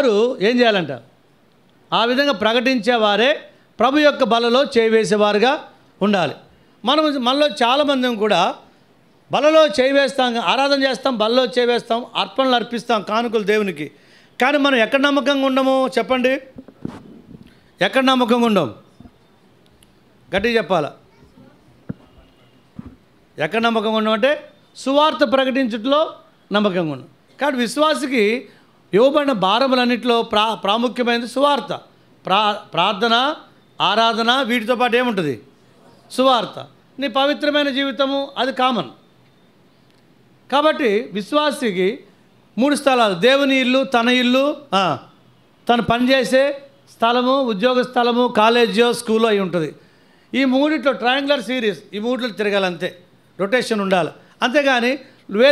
వారు ఏం చేయాలంట? ఆ విధంగా ప్రకటించేవారే ప్రభు యొక్క బలలో చేయివేసేవారుగా ఉండాలి. మనలో చాలామంది కూడా బలలో చేయివేస్తాం, ఆరాధన చేస్తాం, బలలో చేయివేస్తాం, అర్పణలు అర్పిస్తాం, కానుకలు దేవునికి. కానీ మనం ఎక్కడ నమ్మకంగా ఉండము చెప్పండి? ఎక్కడ నమ్మకంగా ఉండం? గట్టిగా చెప్పాలా? ఎక్కడ నమ్మకంగా ఉండమంటే సువార్త ప్రకటించట్లో నమ్మకంగా ఉన్నాం. కాబట్టి విశ్వాసికి ఇవ్వబడిన భారములన్నింటిలో ప్రాముఖ్యమైనది సువార్త. ప్రార్థన, ఆరాధన, వీటితో పాటు ఏముంటుంది? సువార్త. నీ పవిత్రమైన జీవితము అది కామన్. కాబట్టి విశ్వాసికి 3 స్థలాలు: దేవుని ఇల్లు, తన ఇల్లు, తను పనిచేసే స్థలము, ఉద్యోగ స్థలము, కాలేజో, స్కూలో అయి ఉంటుంది. ఈ 3 ట్రయాంగులర్ సిరీస్, ఈ 3 తిరగాలంతే, రొటేషన్ ఉండాలి. అంతేగాని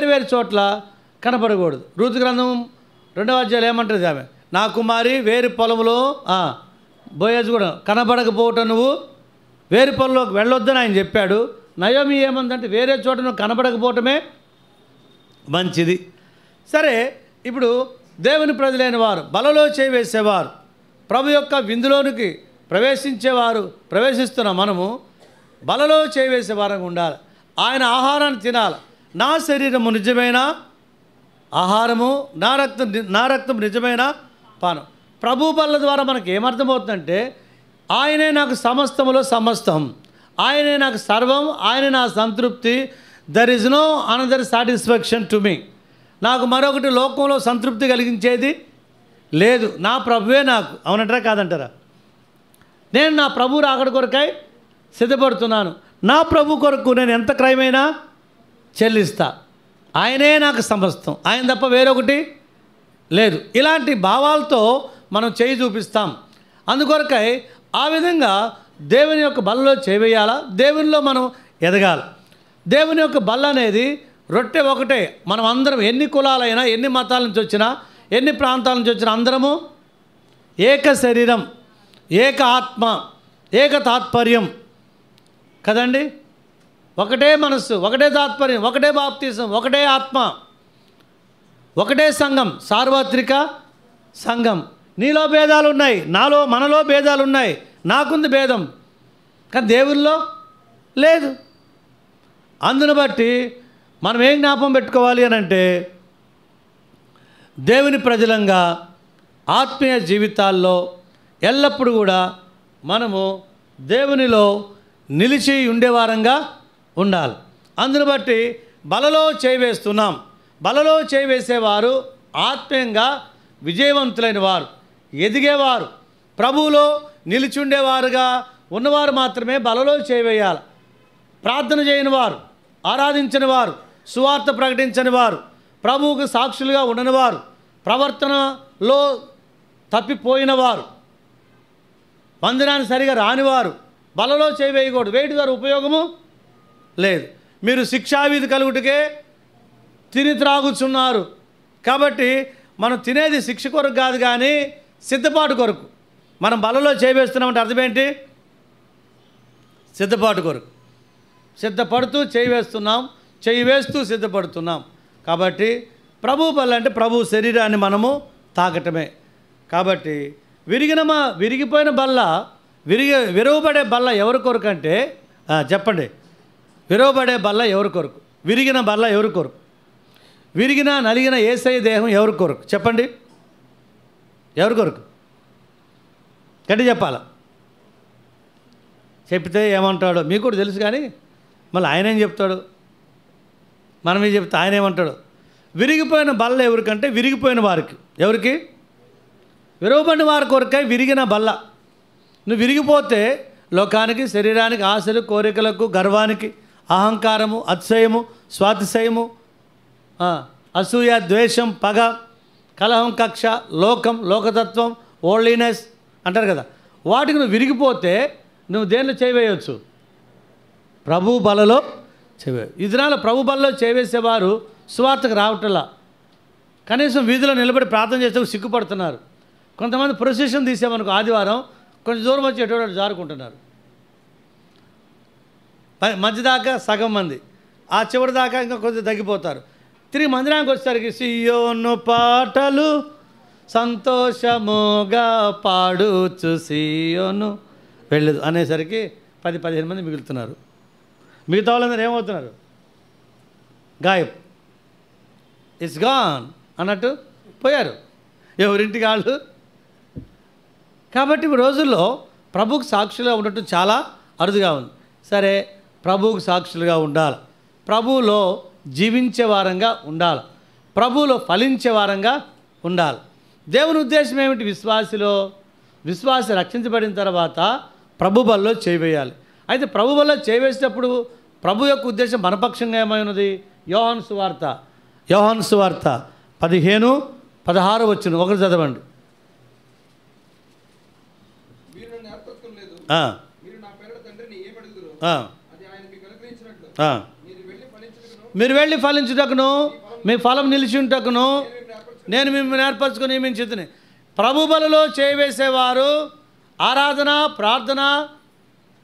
వేరు చోట్ల కనపడకూడదు. రూతు గ్రంథం 2వ అధ్యాయం ఏమంటుంది ఆమె? నా కుమారి వేరు పొలంలో బోయజ్ కూడా కనబడకపోవటం, నువ్వు వేరు పొలంలోకి వెళ్ళొద్దని ఆయన చెప్పాడు. నయోమి ఏమందంటే వేరే చోట నువ్వు కనబడకపోవటమే మంచిది. సరే, ఇప్పుడు దేవుని ప్రజలైన వారు, బలలో చేవేసేవారు, ప్రభు యొక్క విందులోనికి ప్రవేశిస్తున్న మనము బలలో చేవేసే వారంగా ఉండాలి. ఆయన ఆహారాన్ని తినాలి. నా శరీరము నిజమైన ఆహారము, నా రక్తం నిజమైన పానం. ప్రభు బల్ల ద్వారా మనకు ఏమర్థమవుతుందంటే ఆయనే నాకు సమస్తములో సమస్తం, ఆయనే నాకు సర్వం, ఆయనే నా సంతృప్తి. There is no another satisfaction to me. నాకు మరొకటి లోకంలో సంతృప్తి కలిగించేది లేదు. నా ప్రభువే నాకు. అవునంటారా కాదంటారా? నేను నా ప్రభు రాకడ కొరకై సిద్ధపడుతున్నాను. నా ప్రభు కొరకు నేను ఎంత క్రయమైనా చెల్లిస్తా. ఆయనే నాకు సమస్తం, ఆయన తప్ప వేరొకటి లేదు. ఇలాంటి భావాలతో మనం చేయి చూపిస్తాం. అందుకొరకై ఆ విధంగా దేవుని యొక్క బలలో చేవేయాలా, దేవునిలో మనం ఎదగాలి. దేవుని యొక్క బల్ల అనేది రొట్టె ఒకటే. మనం అందరం ఎన్ని కులాలైనా, ఎన్ని మతాల నుంచి వచ్చినా, ఎన్ని ప్రాంతాల నుంచి వచ్చినా అందరము ఏక శరీరం, ఏక ఆత్మ, ఏక తాత్పర్యం కదండి. ఒకటే మనస్సు, ఒకటే తాత్పర్యం, ఒకటే బాప్తిసం, ఒకటే ఆత్మ, ఒకటే సంఘం, సార్వత్రిక సంఘం. నీలో భేదాలు ఉన్నాయి, మనలో భేదాలు ఉన్నాయి. నాకుంది భేదం, కానీ దేవుల్లో లేదు. అందును బట్టి మనం ఏం జ్ఞాపకం పెట్టుకోవాలి అని అంటే, దేవుని ప్రజలంగా ఆత్మీయ జీవితాల్లో ఎల్లప్పుడూ కూడా మనము దేవునిలో నిలిచి ఉండేవారంగా ఉండాలి. అందును బట్టి బలలో చేయివేస్తున్నాం. బలలో చేయివేసేవారు ఆత్మీయంగా విజయవంతులైన వారు, ఎదిగేవారు, ప్రభువులో నిలిచి ఉండేవారుగా ఉన్నవారు మాత్రమే బలలో చేయివేయాలి. ప్రార్థన చేయని వారు, ఆరాధించని వారు, సువార్త ప్రకటించని వారు, ప్రభువుకు సాక్షులుగా ఉండని వారు, ప్రవర్తనలో తప్పిపోయిన వారు, మందిరాన్ని సరిగా రానివారు బలలో చేయివేయకూడదు. వేటి ద్వారా ఉపయోగము లేదు. మీరు శిక్షావిధి కలుగుటకే తిని త్రాగుచున్నారు. కాబట్టి మనం తినేది శిక్ష కొరకు కాదు, కానీ సిద్ధపాటు కొరకు. మనం బలలో చేయివేస్తున్నామంటే అర్థం ఏంటి? సిద్ధపాటు కొరకు. సిద్ధపడుతూ చేయివేస్తున్నాం, చేయివేస్తూ సిద్ధపడుతున్నాం. కాబట్టి ప్రభు బల్ల అంటే ప్రభు శరీరాన్ని మనము తాకటమే. కాబట్టి విరిగిపోయిన బల్ల, విరవబడే బల్ల ఎవరి కొరకు అంటే చెప్పండి. విరవబడే బల్ల ఎవరి కొరకు? విరిగిన బల్ల ఎవరి కొరకు? విరిగిన నలిగిన యేసయ్య దేహం ఎవరి కొరకు? చెప్పండి, ఎవరి కొరకు? గట్టి చెప్పాల. చెప్తే ఏమంటాడో మీకు కూడా తెలుసు, కానీ మళ్ళీ ఆయన ఏం చెప్తాడు, మనమే చెప్తే ఆయన ఏమంటాడు? విరిగిపోయిన బల్ల ఎవరికంటే విరిగిపోయిన వారికి. ఎవరికి? విరవబడిన వారి కొరకై విరిగిన బల్ల. నువ్వు విరిగిపోతే లోకానికి, శరీరానికి, ఆశలు, కోరికలకు, గర్వానికి, అహంకారము, అతిశయము, స్వాతిశయము, అసూయ, ద్వేషం, పగ, కలహం, కక్ష, లోకం, లోకతత్వం, ఓల్లీనెస్ అంటారు కదా, వాటికి నువ్వు విరిగిపోతే నువ్వు దేనిలో చేయవేయవచ్చు? ప్రభు బలలో చేయ. ఈ దినాల ప్రభు బలలో చేవేసేవారు సువార్తకు రావటంలా. కనీసం వీధిలో నిలబడి ప్రార్థన చేస్తే సిగ్గుపడుతున్నారు. కొంతమంది ప్రొసెషన్ తీసామనుకో ఆదివారం, కొంచెం దూరం వచ్చి ఎటువంటి జారుకుంటున్నారు. మధ్య దాకా సగం మంది, ఆ చివరి దాకా ఇంకా కొంచెం తగ్గిపోతారు. తిరిగి మందిరానికి వచ్చేసరికి సియోను పాటలు సంతోషముగా పాడుచు సీయోను వెళ్ళదు అనేసరికి 10-15 మంది మిగులుతున్నారు. మిగతా వాళ్ళందరూ ఏమవుతున్నారు? గాయబ్, ఇట్స్ గాన్ అన్నట్టు పోయారు ఎవరింటికి వాళ్ళు. కాబట్టి ఈ రోజుల్లో ప్రభువుకు సాక్షులుగా ఉండటం చాలా అరుదుగా ఉంది. సరే, ప్రభువుకు సాక్షులుగా ఉండాలి, ప్రభువులో జీవించే వారంగా ఉండాలి, ప్రభువులో ఫలించే వారంగా ఉండాలి. దేవుని ఉద్దేశం ఏమిటి? విశ్వాసి రక్షించబడిన తర్వాత ప్రభు బల్లో చేయవేయాలి. అయితే ప్రభు బల్లో చేయవేసేటప్పుడు ప్రభు యొక్క ఉద్దేశం మనపక్షంగా ఏమైనది? యోహాను సువార్త 15-16 వచ్చిన ఒకరు చదవండి. మీరు వెళ్ళి ఫలించుటకును మీ ఫలం నిలిచి ఉంటకును నేను మిమ్మల్ని ఏర్పరచుకొని నియమించుతుని. ప్రభు బలలో చేయవేసేవారు ఆరాధన, ప్రార్థన,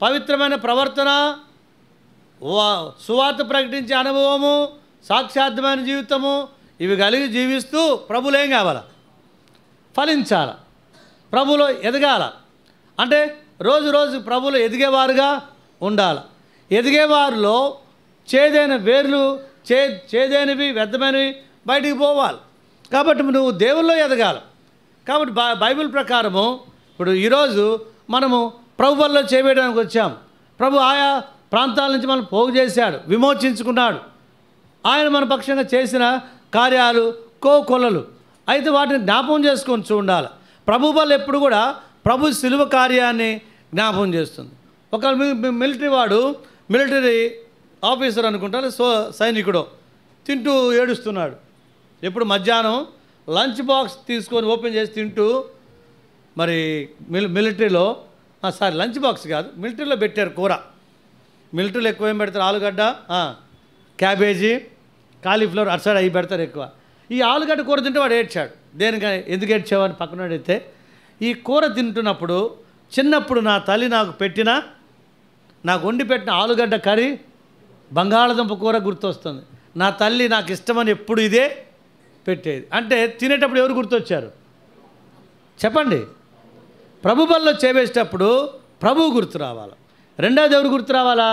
పవిత్రమైన ప్రవర్తన, సువార్త ప్రకటించే అనుభవము, సాక్షాత్మైన జీవితము ఇవి కలిగి జీవిస్తూ ప్రభులో ఏం కావాలా? ఫలించాల, ప్రభులో ఎదగాల. అంటే రోజు రోజు ప్రభులో ఎదిగేవారుగా ఉండాలి. ఎదిగేవారిలో చేదైన వేర్లు, చేదైనవి, వ్యర్థమైనవి బయటికి పోవాలి. కాబట్టి నువ్వు దేవుల్లో ఎదగాలి. కాబట్టి బైబిల్ ప్రకారము ఇప్పుడు ఈరోజు మనము ప్రభు బల్లో చేయడానికి వచ్చాం. ప్రభు ఆయా ప్రాంతాల నుంచి మనం పోగు చేశాడు, విమోచించుకున్నాడు. ఆయన మన పక్షంగా చేసిన కార్యాలు కోకొల్లలు. అయితే వాటిని జ్ఞాపకం చేసుకొని ఉండాలి. ప్రభు బల్ల ఎప్పుడు కూడా ప్రభు శిలువ కార్యాన్ని జ్ఞాపకం చేస్తుంది. ఒక మిలిటరీ ఆఫీసర్ అనుకుంటారు, సైనికుడు తింటూ ఏడుస్తున్నాడు. ఎప్పుడు మధ్యాహ్నం లంచ్ బాక్స్ తీసుకొని ఓపెన్ చేసి తింటూ, మరి మిలిటరీలో లంచ్ బాక్స్ కాదు, మిలిటరీలో పెట్టారు కూర. మిలిటరీలో ఎక్కువ ఏం పెడతారు? ఆలుగడ్డ, క్యాబేజీ, కాలీఫ్లవర్ అటు సైడ్ అవి పెడతారు ఎక్కువ. ఈ ఆలుగడ్డ కూర తింటే వాడు ఏడ్చాడు. దేనికని, ఎందుకు ఏడ్చావని పక్కన అడిగితే, ఈ కూర తింటున్నప్పుడు చిన్నప్పుడు నా తల్లి నాకు వండి పెట్టిన ఆలుగడ్డ కర్రీ, బంగాళదుంప కూర గుర్తొస్తుంది. నా తల్లి నాకు ఇష్టమని ఎప్పుడు ఇదే పెట్టేది. అంటే తినేటప్పుడు ఎవరు గుర్తొచ్చారు చెప్పండి? ప్రభు బల్లో చేవేసేటప్పుడు ప్రభువు గుర్తు రావాలి. రెండోది ఎవరు గుర్తు రావాలా?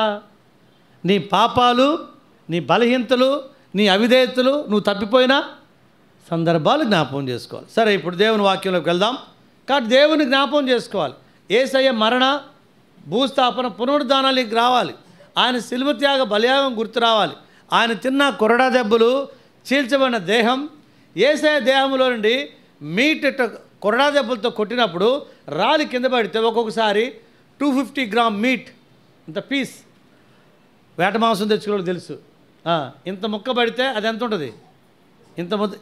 నీ పాపాలు, నీ బలహీనతలు, నీ అవిధేయతలు, నువ్వు తప్పిపోయిన సందర్భాలు జ్ఞాపకం చేసుకోవాలి. సరే, ఇప్పుడు దేవుని వాక్యంలోకి వెళ్దాం. కాబట్టి దేవుని జ్ఞాపకం చేసుకోవాలి. యేసయ్య మరణ, భూస్థాపన, పునరుద్ధానానికి రావాలి. ఆయన శిలువ త్యాగ బలియాగం గుర్తు రావాలి. ఆయన తిన్న కొరడా దెబ్బలు, చీల్చబడిన దేహం, యేసయ్య దేహంలో నుండి మీట్ కొరడా దెబ్బలతో కొట్టినప్పుడు రాలి కింద పడితే ఒక్కొక్కసారి 250 గ్రామ్ మీట్, ఇంత పీస్ వేట మాంసం తెచ్చుకోవడం తెలుసు. ఇంత ముక్క పడితే అది ఎంత ఉంటుంది? ఇంత ముద్ద,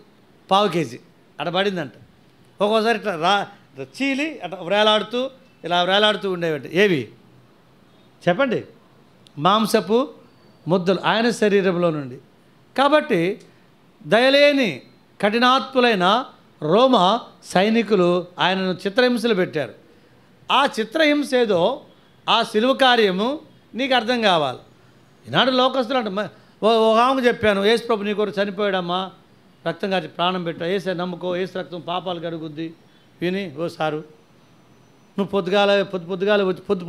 ½ కేజీ అట్లా పడిందంట. ఒక్కోసారి ఇట్లా చీలి అట్లా వేలాడుతూ ఉండేవి. ఏవి చెప్పండి? మాంసపు ముద్దలు ఆయన శరీరంలో నుండి. కాబట్టి దయలేని కఠినాత్ములైన రోమ సైనికులు ఆయనను చిత్రహింసలు పెట్టారు. ఆ చిత్రహింస ఏదో, ఆ సిలువ కార్యము నీకు అర్థం కావాలి. ఈనాడు లోకస్తులు అంటే ఒక ఆమెకు చెప్పాను, యేసు ప్రభు నీ కొరకు చనిపోయాడమ్మా, రక్తం కాచి ప్రాణం పెట్టా, ఏసే నమ్ముకో, ఏసు రక్తం పాపాలు కడుగుద్ది. విని, ఓ సారు నువ్వు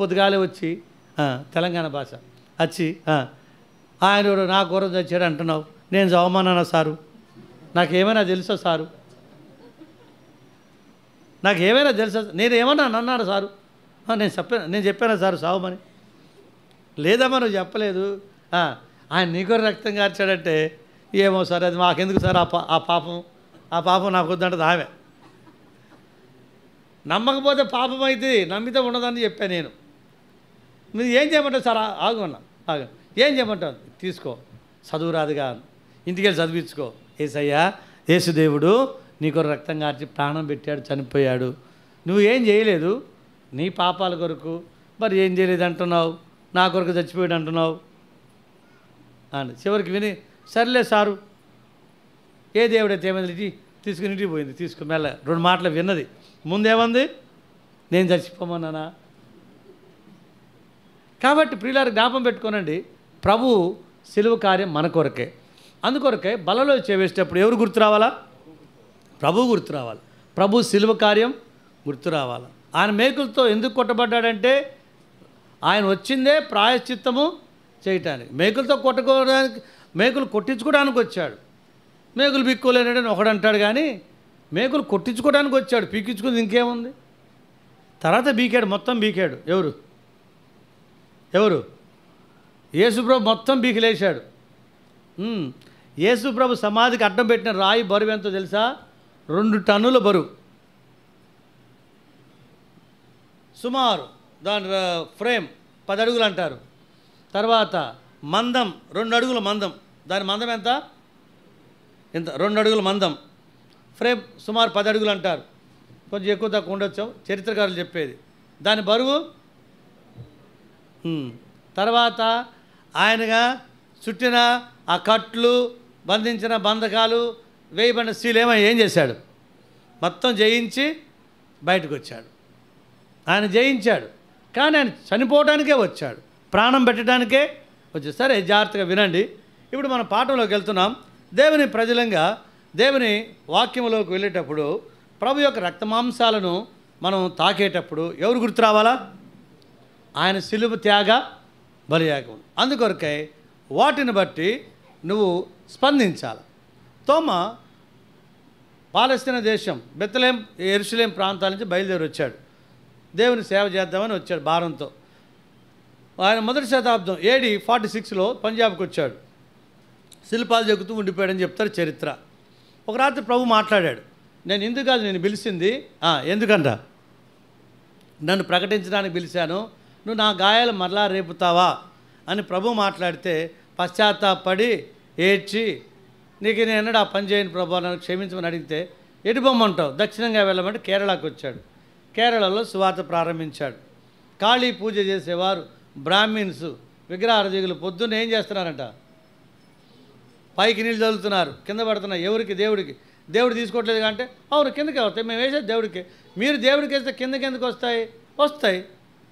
పొద్దుగాలే వచ్చి తెలంగాణ భాష వచ్చి ఆయన నా కూర తెచ్చాడు అంటున్నావు, నేను చదవమన్నానా సారు? నాకేమైనా తెలుసా సారు? నాకేమైనా తెలుసా? నేను ఏమన్నా అన్నాడు సారు? నేను చెప్పానా సారు సావమని? లేదమ్మా, నువ్వు చెప్పలేదు. ఆయన నీ కొరకు రక్తం కార్చాడంటే ఏమో సార్, అది మాకెందుకు సార్? ఆ పాపం నాకు వద్దంటది ఆమె. నమ్మకపోతే పాపం అయితే, నమ్మితే ఉండదని చెప్పాను నేను. మీరు ఏం చేయమంటావు సార్? ఆగు ఏం చేయమంటావు? తీసుకో, చదువు రాదుగా, ఇంటికెళ్ళి చదివించుకో. యేసయ్యా, యేసుదేవుడు నీకు రక్తం కార్చి ప్రాణం పెట్టాడు, చనిపోయాడు. నువ్వు ఏం చేయలేదు నీ పాపాల కొరకు, మరి ఏం చేయలేదు అంటున్నావు, నా కొరకు చచ్చిపోయాడు అంటున్నావు అని చివరికి విని, సర్లే సారు, ఏ దేవుడైతే ఏమైంది తీసుకుని ఇంటికి పోయింది. తీసుకుని మెల్ల 2 మాటలు విన్నది. ముందేమంది? నేను చచ్చిపోమన్నానా? కాబట్టి ప్రియులారు జ్ఞాపం పెట్టుకోనండి, ప్రభు సిలువ కార్యం మన కొరకే. అందుకొరకే బలలో చేవేసేటప్పుడు ఎవరు గుర్తు రావాలా? ప్రభు గుర్తు రావాలి. ప్రభు శిలువ కార్యం గుర్తు రావాలి. ఆయన మేకులతో ఎందుకు కొట్టబడ్డాడంటే ఆయన వచ్చిందే ప్రాయశ్చిత్తము చేయటానికి. మేకులతో కొట్టుకోవడానికి, మేకులు కొట్టించుకోవడానికి వచ్చాడు. మేకులు పీక్కోలేనని ఒకడంటాడు, కానీ మేకులు కొట్టించుకోవడానికి వచ్చాడు. పీకించుకుంది ఇంకేముంది? తర్వాత బీకాడు, మొత్తం బీకాడు. ఎవరు? యేసుప్రభు మొత్తం బీకిలేశాడు. యేసుప్రభు సమాధికి అడ్డం పెట్టిన రాయి బరువు ఎంతో తెలుసా? 2 టన్నుల బరువు సుమారు. దాని ఫ్రేమ్ 10 అడుగులు అంటారు. తర్వాత మందం 2 అడుగుల మందం. దాని మందం ఎంత? 2 అడుగుల మందం. ఫ్రేమ్ సుమారు 10 అడుగులు అంటారు. కొంచెం ఎక్కువ తక్కువ ఉండొచ్చు, చరిత్రకారులు చెప్పేది. దాని బరువు. తర్వాత ఆయనగా చుట్టిన ఆ కట్లు, బంధించిన బంధకాలు, వేయబడిన స్త్రీలు ఏం చేశాడు? మొత్తం జయించి బయటకు వచ్చాడు. ఆయన జయించాడు, కానీ ఆయన చనిపోవడానికే వచ్చాడు, ప్రాణం పెట్టడానికే వచ్చాడు. సరే, జాగ్రత్తగా వినండి. ఇప్పుడు మనం పాఠంలోకి వెళ్తున్నాం. దేవుని ప్రజలంగా దేవుని వాక్యంలోకి వెళ్ళేటప్పుడు ప్రభు యొక్క రక్తమాంసాలను మనం తాకేటప్పుడు ఎవరు గుర్తు రావాలా? ఆయన శిలువ త్యాగ బలియాగం. అందుకొరకై వాటిని బట్టి నువ్వు స్పందించాలి. తోమ పాలస్తీనా దేశం బెత్లెహేం, యెరూషలేం ప్రాంతాల నుంచి బయలుదేరి వచ్చాడు. దేవుని సేవ చేద్దామని వచ్చాడు భారంతో. ఆయన మొదటి శతాబ్దం AD 46లో పంజాబ్కి వచ్చాడు. శిల్పాలు చెక్కుతూ ఉండిపోయాడని చెప్తారు చరిత్ర. ఒక రాత్రి ప్రభు మాట్లాడాడు. నేను ఇందుకు కాదు నేను పిలిచింది, ఎందుకంట నన్ను ప్రకటించడానికి పిలిచాను, నువ్వు నా గాయాలు మరలా రేపుతావా అని ప్రభు మాట్లాడితే పశ్చాత్తాపడి ఏడ్చి, నీకు నేను ఎన్నడూ ఆ పని చేయను ప్రభు, నన్ను క్షమించమని అడిగితే ఎటు బొమ్మంటావు? దక్షిణంగా వెళ్ళమంటే కేరళకు వచ్చాడు. కేరళలో సువార్త ప్రారంభించాడు. కాళీ పూజ చేసేవారు, బ్రాహ్మిన్స్, విగ్రహారధికులు పొద్దున్న ఏం చేస్తున్నారంట? పైకి నీళ్ళు చల్లుతున్నారు, కింద పడుతున్నాయి. ఎవరికి? దేవుడికి. దేవుడు తీసుకోవట్లేదు అంటే అవును కిందకి వస్తాయి, మేము వేసేది దేవుడికి. మీరు దేవుడికి వేస్తే కిందకి ఎందుకు వస్తాయి?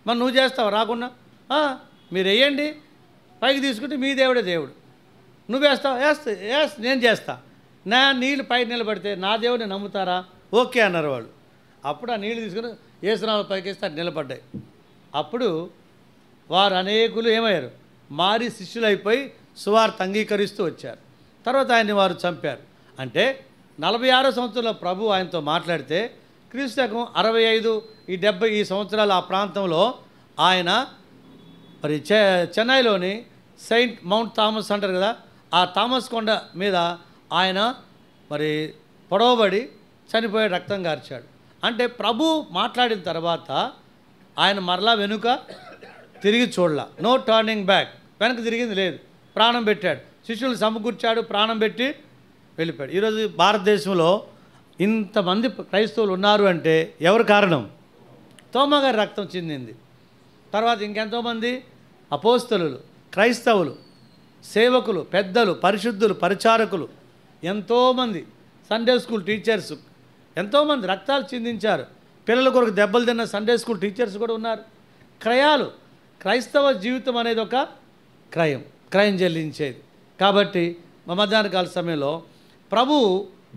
మరి నువ్వు చేస్తావు రాకుండా? మీరు వేయండి, పైకి తీసుకుంటే మీ దేవుడే దేవుడు. నువ్వు వేస్తావు? నేను చేస్తా. నా నీళ్ళు పైకి నిలబడితే నా దేవుడిని నమ్ముతారా? ఓకే అన్నారు వాళ్ళు. అప్పుడు ఆ నీళ్ళు తీసుకుని ఏసునాలు పైకి వేస్తే అది నిలబడ్డాయి. అప్పుడు వారు అనేకులు ఏమయ్యారు? మారి శిష్యులైపోయి సువార్త అంగీకరిస్తూ వచ్చారు. తర్వాత ఆయన్ని వారు చంపారు. అంటే 46వ సంవత్సరంలో ప్రభు ఆయనతో మాట్లాడితే క్రీస్తుకం 65 ఈ 70 ఈ సంవత్సరాలు ఆ ప్రాంతంలో ఆయన మరి చెన్నైలోని సెయింట్ మౌంట్ థామస్ అంటారు కదా, ఆ థామస్ కొండ మీద ఆయన మరి పొడవబడి చనిపోయే రక్తం గార్చాడు. అంటే ప్రభు మాట్లాడిన తర్వాత ఆయన మరలా వెనుక తిరిగి చూడలా. No turning back. వెనక తిరిగింది లేదు. ప్రాణం పెట్టాడు, శిష్యులు సమకూర్చాడు, ప్రాణం పెట్టి వెళ్ళిపోయాడు. ఈరోజు భారతదేశంలో ఇంతమంది క్రైస్తవులు ఉన్నారు అంటే ఎవరు కారణం? తోమా గారి రక్తం చెందింది. తర్వాత ఇంకెంతోమంది అపోస్తలులు, క్రైస్తవులు, సేవకులు, పెద్దలు, పరిశుద్ధులు, పరిచారకులు, ఎంతోమంది సండే స్కూల్ టీచర్స్, ఎంతోమంది రక్తాలు చిందించారు. పిల్లల కొరకు దెబ్బలు తిన్న సండే స్కూల్ టీచర్స్ కూడా ఉన్నారు. క్రయాలు, క్రైస్తవ జీవితం అనేది ఒక క్రయం చెల్లించేది. కాబట్టి మధ్యాహ్న కాల సమయంలో ప్రభు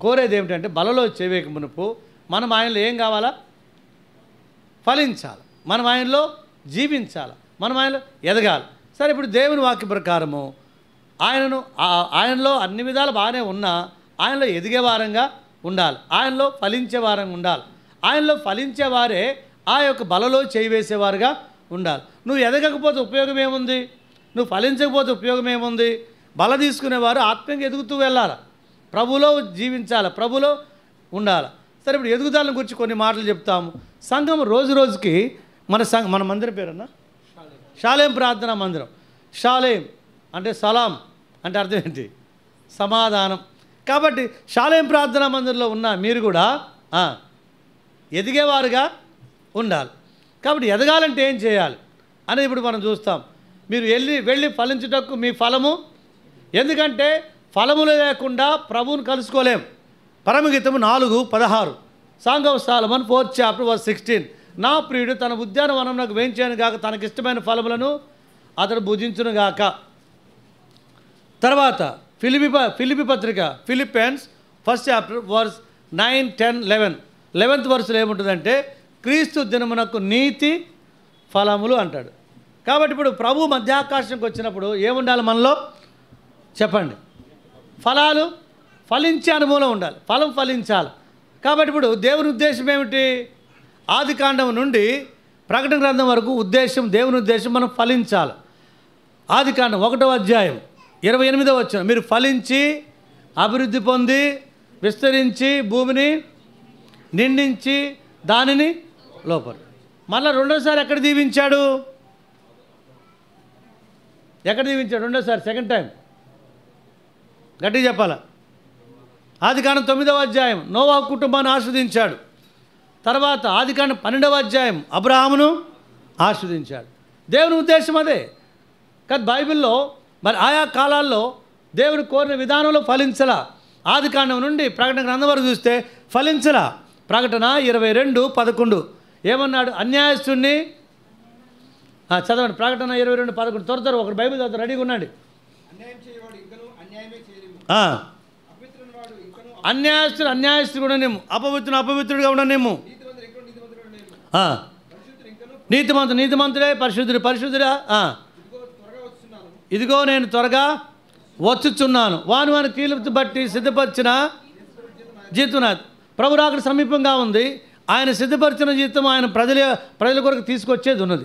కోరేది ఏమిటంటే బలలో చేవేక మునుపు మనం ఆయనలో ఏం కావాలా? ఫలించాలి, మనం ఆయనలో జీవించాలి, మనం ఆయనలో ఎదగాలి. సరే, ఇప్పుడు దేవుని వాక్య ప్రకారము ఆయనలో అన్ని విధాలు బాగానే ఉన్నా ఆయనలో ఎదిగే వారంగా ఉండాలి, ఆయనలో ఫలించే వారంగా ఉండాలి. ఆయనలో ఫలించేవారే ఆ యొక్క బలలో చేయి వేసేవారుగా ఉండాలి. నువ్వు ఎదగకపోతే ఉపయోగం ఏముంది? నువ్వు ఫలించకపోతే ఉపయోగం ఏముంది? బల తీసుకునేవారు ఆత్మీయంగా ఎదుగుతూ వెళ్ళాలి, ప్రభులో జీవించాలి, ప్రభులో ఉండాలి. సరే, ఇప్పుడు ఎదుగుదలను గురించి కొన్ని మాటలు చెప్తాము. సంఘం రోజు రోజుకి మన మందిరం పేరన్నా షాలేం ప్రార్థనా మందిరం. షాలేం అంటే సలాం అంటే అర్థం ఏంటి? సమాధానం. కాబట్టి షాలేం ప్రార్థనా మందిరంలో ఉన్న మీరు కూడా ఎదిగేవారుగా ఉండాలి. కాబట్టి ఎదగాలంటే ఏం చేయాలి అనేది ఇప్పుడు మనం చూస్తాం. మీరు వెళ్ళి ఫలించుటకు మీ ఫలము, ఎందుకంటే ఫలములు లేకుండా ప్రభువును కలుసుకోలేం. పరమగీతము 4:16 song of Solomon 4th chapter verse 16. నా ప్రియుడు తన ఉద్యానవనం నాకు వేయించాను గాక, తనకిష్టమైన ఫలములను అతడు భుజించును గాక. తర్వాత ఫిలిప్పి పత్రిక, Philippians 1st chapter verse 9, 10, 11 11th వర్స్లో ఏముంటుందంటే క్రీస్తు దినమునకు నీతి ఫలములు అంటాడు. కాబట్టి ఇప్పుడు ప్రభు మధ్యాకాశంకి వచ్చినప్పుడు ఏముండాలి మనలో చెప్పండి? ఫలాలు ఫలించే అనుభవం ఉండాలి, ఫలం ఫలించాలి. కాబట్టి ఇప్పుడు దేవుని ఉద్దేశం ఏమిటి? ఆదికాండం నుండి ప్రకటన గ్రంథం వరకు ఉద్దేశం, దేవుని ఉద్దేశం మనం ఫలించాలి. ఆదికాండం 1వ అధ్యాయం 28వ వచనం, మీరు ఫలించి అభివృద్ధి పొంది విస్తరించి భూమిని నిండించి దానిని లోపల. మళ్ళీ రెండోసారి ఎక్కడ దీవించాడు? ఎక్కడ దీవించాడు రెండోసారి? సెకండ్ టైం గట్టిగా చెప్పాలా? ఆదికాండం 9వ అధ్యాయం నోవా కుటుంబాన్ని ఆస్వాదించాడు. తర్వాత ఆదికాండం 12వ అధ్యాయం అబ్రహామును ఆస్వాదించాడు. దేవుని ఉద్దేశం అదే. కానీ బైబిల్లో మరి ఆయా కాలాల్లో దేవుడు కోరిన విధానంలో ఫలించలా. ఆదికాండం నుండి ప్రకటన గ్రంథం వరకు చూస్తే ఫలించలా. ప్రకటన 22:11 ఏమన్నాడు? అన్యాయస్తుడిని చదవండి. ప్రకటన 22:11 త్వర ఒకరు బైబిల్ చదువుతారు, రెడీగా ఉండండి. అన్యాయస్తుడు అన్యాయస్తుడు కూడా నేము, అపవిత్రుడు అపవిత్రుడిగా ఉండనేము, నీతిమంతుడు నీతిమంతుడే, పరిశుద్ధుడు పరిశుద్ధుడా. ఇదిగో నేను త్వరగా వచ్చుచున్నాను, వాని వాని కీలుపు బట్టి సిద్ధపరిచిన జీతం. ప్రభు రాకడ సమీపంగా ఉంది. ఆయన సిద్ధపరిచిన జీతం ఆయన ప్రజల కొరకు తీసుకొచ్చేది ఉన్నది.